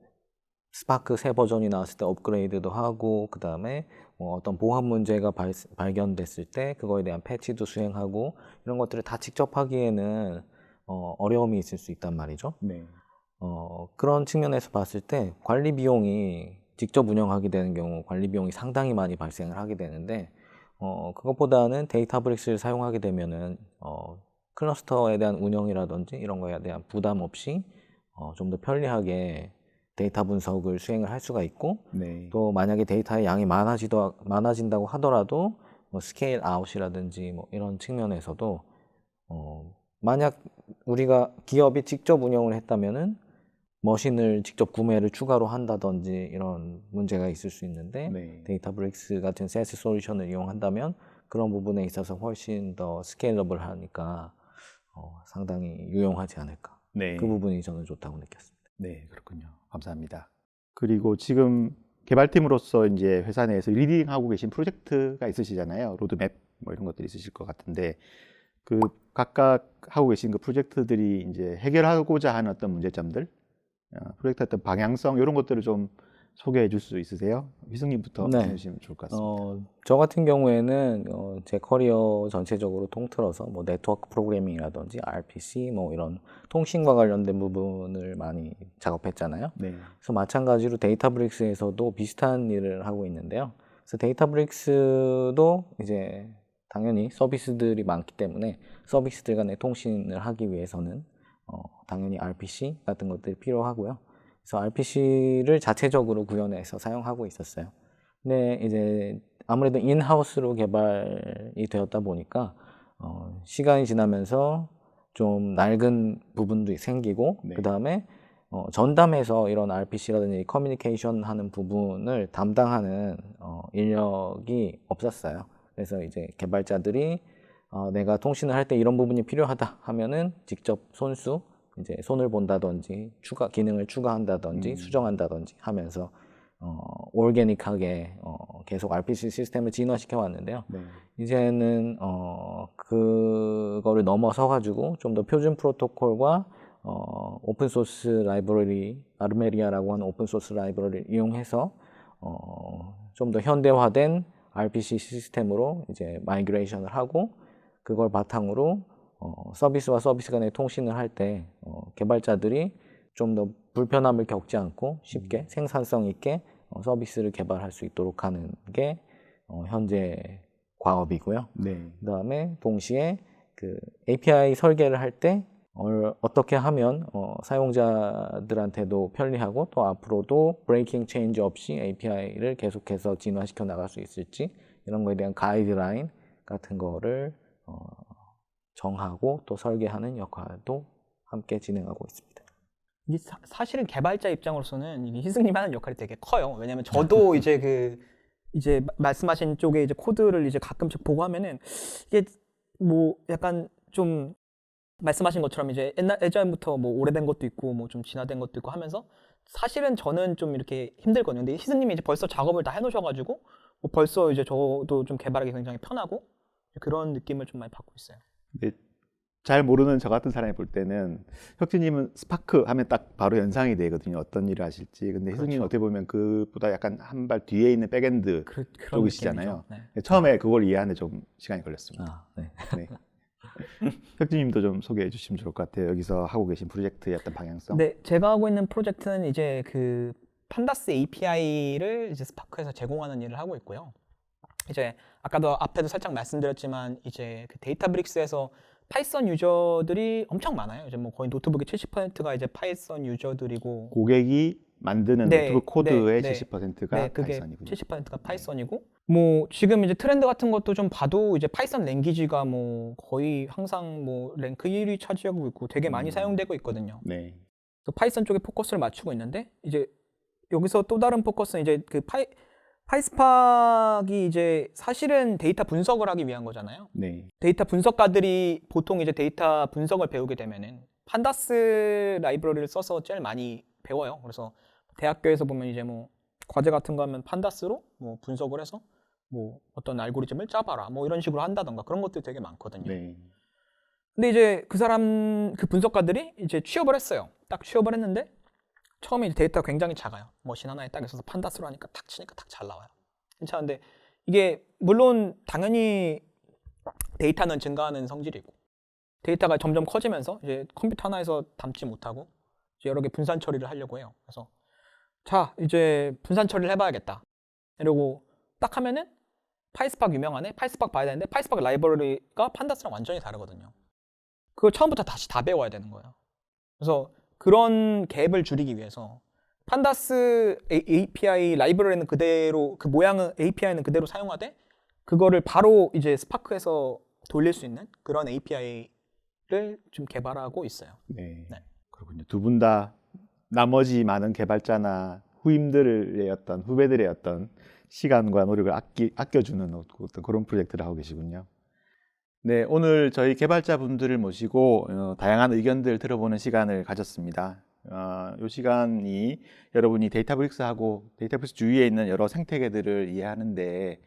스파크 새 버전이 나왔을 때 업그레이드도 하고, 그 다음에 어떤 보안 문제가 발견됐을 때 그거에 대한 패치도 수행하고, 이런 것들을 다 직접 하기에는 어려움이 있을 수 있단 말이죠. 네. 그런 측면에서 봤을 때 관리 비용이 직접 운영하게 되는 경우 관리 비용이 상당히 많이 발생을 하게 되는데, 그것보다는 데이터브릭스를 사용하게 되면은 클러스터에 대한 운영이라든지 이런 거에 대한 부담 없이 좀 더 편리하게 데이터 분석을 수행을 할 수가 있고, 네. 또 만약에 데이터의 양이 많아진다고 하더라도 뭐 스케일 아웃이라든지 뭐 이런 측면에서도 만약 우리가 기업이 직접 운영을 했다면은 머신을 직접 구매를 추가로 한다든지 이런 문제가 있을 수 있는데, 네. 데이터브릭스 같은 SaaS 솔루션을 이용한다면 그런 부분에 있어서 훨씬 더 스케일러블 하니까 상당히 유용하지 않을까. 네. 그 부분이 저는 좋다고 느꼈습니다. 네, 그렇군요. 감사합니다. 그리고 지금 개발팀으로서 이제 회사 내에서 리딩하고 계신 프로젝트가 있으시잖아요. 로드맵 뭐 이런 것들이 있으실 것 같은데, 그 각각 하고 계신 그 프로젝트들이 이제 해결하고자 하는 어떤 문제점들, 프로젝트 어떤 방향성 이런 것들을 좀 소개해 줄 수 있으세요? 희승님부터 네. 해주시면 좋을 것 같습니다. 저 같은 경우에는 제 커리어 전체적으로 통틀어서 뭐 네트워크 프로그래밍이라든지 RPC 뭐 이런 통신과 관련된 부분을 많이 작업했잖아요. 네. 그래서 마찬가지로 데이터브릭스에서도 비슷한 일을 하고 있는데요. 그래서 데이터브릭스도 이제 당연히 서비스들이 많기 때문에 서비스들 간의 통신을 하기 위해서는 당연히 RPC 같은 것들이 필요하고요. 그래서 RPC를 자체적으로 구현해서 사용하고 있었어요. 근데 이제 아무래도 인하우스로 개발이 되었다 보니까 시간이 지나면서 좀 낡은 부분도 생기고, 네. 그 다음에 전담해서 이런 RPC라든지 커뮤니케이션 하는 부분을 담당하는 인력이 없었어요. 그래서 이제 개발자들이 내가 통신을 할 때 이런 부분이 필요하다 하면은 직접 이제 손을 본다든지 기능을 추가한다든지 수정한다든지 하면서 오르게닉하게 계속 RPC 시스템을 진화시켜 왔는데요. 네. 이제는 그거를 넘어서 가지고 좀 더 표준 프로토콜과 오픈소스 라이브러리, 아르메리아라고 하는 오픈소스 라이브러리를 이용해서 좀 더 현대화된 RPC 시스템으로 이제 마이그레이션을 하고, 그걸 바탕으로 서비스와 서비스 간의 통신을 할 때 개발자들이 좀 더 불편함을 겪지 않고 쉽게 생산성 있게 서비스를 개발할 수 있도록 하는 게 현재 과업이고요. 네. 그 다음에 동시에 그 API 설계를 할 때 어떻게 하면 사용자들한테도 편리하고 또 앞으로도 브레이킹 체인지 없이 API를 계속해서 진화시켜 나갈 수 있을지 이런 거에 대한 가이드라인 같은 거를 정하고 또 설계하는 역할도 함께 진행하고 있습니다. 이게 사실은 개발자 입장으로서는 이게 희승님 하는 역할이 되게 커요. 왜냐면 저도 이제 이제 말씀하신 쪽에 이제 코드를 이제 가끔씩 보고 하면은 이게 뭐 약간 좀 말씀하신 것처럼 이제 예전부터 뭐 오래된 것도 있고 뭐 좀 진화된 것도 있고 하면서 사실은 저는 좀 이렇게 힘들거든요. 근데 희승님이 이제 벌써 작업을 다 해놓으셔가지고 뭐 벌써 이제 저도 좀 개발하기 굉장히 편하고 그런 느낌을 좀 많이 받고 있어요. 네, 잘 모르는 저 같은 사람이 볼 때는 혁진님은 스파크 하면 딱 바로 연상이 되거든요. 어떤 일을 하실지. 근데 희승님은 그렇죠. 어떻게 보면 그보다 약간 한 발 뒤에 있는 백엔드 그런 쪽이시잖아요. 느낌이죠. 네, 처음에 그걸 이해하는데 좀 시간이 걸렸습니다. 네. 네. 혁진님도 좀 소개해 주시면 좋을 것 같아요. 여기서 하고 계신 프로젝트의 어떤 방향성. 네, 제가 하고 있는 프로젝트는 이제 그 판다스 API를 이제 스파크에서 제공하는 일을 하고 있고요. 이제 아까도 앞에도 살짝 말씀드렸지만 이제 그 데이터브릭스에서 파이썬 유저들이 엄청 많아요. 이제 뭐 거의 노트북의 70%가 이제 파이썬 유저들이고 고객이 만드는 네, 노트북 코드의 네, 70%가 네, 그게 파이썬이군요. 70%가 파이썬이고 뭐 지금 이제 트렌드 같은 것도 좀 봐도 이제 파이썬 랭귀지가 뭐 거의 항상 뭐 랭크 1위 차지하고 있고 되게 많이 사용되고 있거든요. 네. 그래서 파이썬 쪽에 포커스를 맞추고 있는데 이제 여기서 또 다른 포커스는 이제 그 파이스팍이 이제 사실은 데이터 분석을 하기 위한 거잖아요. 네. 데이터 분석가들이 보통 이제 데이터 분석을 배우게 되면은 판다스 라이브러리를 써서 제일 많이 배워요. 그래서 대학교에서 보면 이제 뭐 과제 같은 거 하면 판다스로 뭐 분석을 해서 뭐 어떤 알고리즘을 짜봐라 뭐 이런 식으로 한다던가 그런 것들이 되게 많거든요. 네. 근데 이제 그 분석가들이 이제 취업을 했어요. 딱 취업을 했는데 처음에 데이터가 굉장히 작아요. 머신 하나에 딱 있어서 판다스로 하니까 탁 치니까 탁 잘 나와요. 괜찮은데 이게 물론 당연히 데이터는 증가하는 성질이고 데이터가 점점 커지면서 이제 컴퓨터 하나에서 담지 못하고 이제 여러 개 분산 처리를 하려고 해요. 그래서 자 이제 분산 처리를 해봐야겠다. 이러고 딱 하면은 파이스팍 유명하네. 파이스팍 봐야 되는데 파이스팍 라이브러리가 판다스랑 완전히 다르거든요. 그걸 처음부터 다시 다 배워야 되는 거예요. 그래서 그런 갭을 줄이기 위해서 판다스 API 라이브러리는 그대로 그 모양은 API는 그대로 사용하되 그거를 바로 이제 스파크에서 돌릴 수 있는 그런 API를 좀 개발하고 있어요. 네. 네. 그렇군요. 두 분 다 나머지 많은 개발자나 후임들의 어떤 후배들의 어떤 시간과 노력을 아껴주는 어떤 그런 프로젝트를 하고 계시군요. 네, 오늘 저희 개발자분들을 모시고 다양한 의견들 들어보는 시간을 가졌습니다. 이 시간이 여러분이 데이터브릭스하고 데이터브릭스 주위에 있는 여러 생태계들을 이해하는데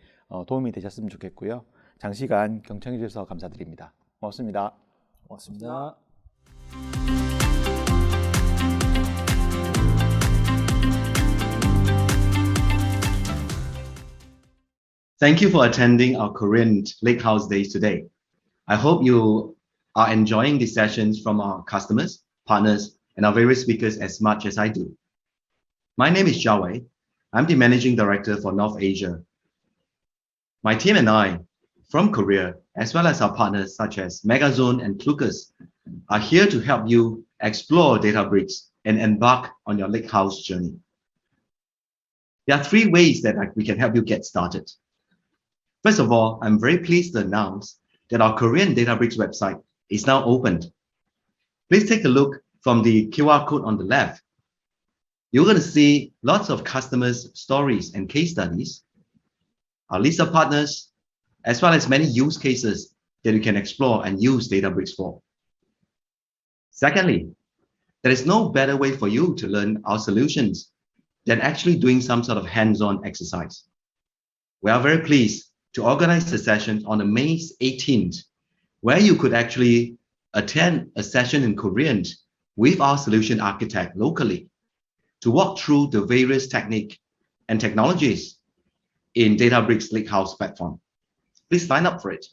도움이 되셨으면 좋겠고요. 장시간 경청해 주셔서 감사드립니다. 고맙습니다. 고맙습니다. Thank you for attending our Korean Lakehouse Days today. I hope you are enjoying the sessions from our customers, partners, and our various speakers as much as I do. My name is Jia Wei. I'm the Managing Director for North Asia. My team and I, from Korea, as well as our partners such as Megazone and Clucas, are here to help you explore Databricks and embark on your Lakehouse journey. There are 3 ways that we can help you get started. First of all, I'm very pleased to announce that our Korean Databricks website is now opened. Please take a look from the QR code on the left. You're going to see lots of customers' stories and case studies, our list of partners, as well as many use cases that you can explore and use Databricks for. Secondly, there is no better way for you to learn our solutions than actually doing some sort of hands-on exercise. We are very pleased to organize a session on May 18th, where you could actually attend a session in Korean with our solution architect locally to walk through the various techniques and technologies in Databricks Lakehouse platform. Please sign up for it.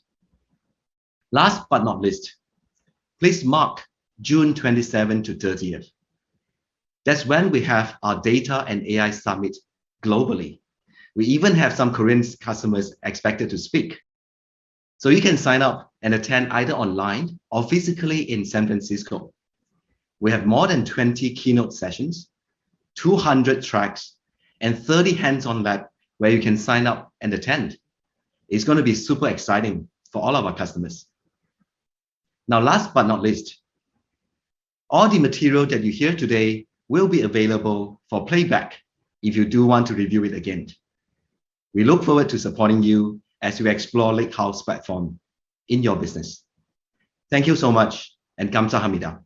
Last but not least, please mark June 27th to 30th. That's when we have our Data and AI Summit globally. We even have some Korean customers expected to speak. So you can sign up and attend either online or physically in San Francisco. We have more than 20 keynote sessions, 200 tracks, and 30 hands-on lab where you can sign up and attend. It's going to be super exciting for all of our customers. Now, last but not least, all the material that you hear today will be available for playback if you do want to review it again. We look forward to supporting you as you explore Lakehouse platform in your business. Thank you so much, and kamsahamnida.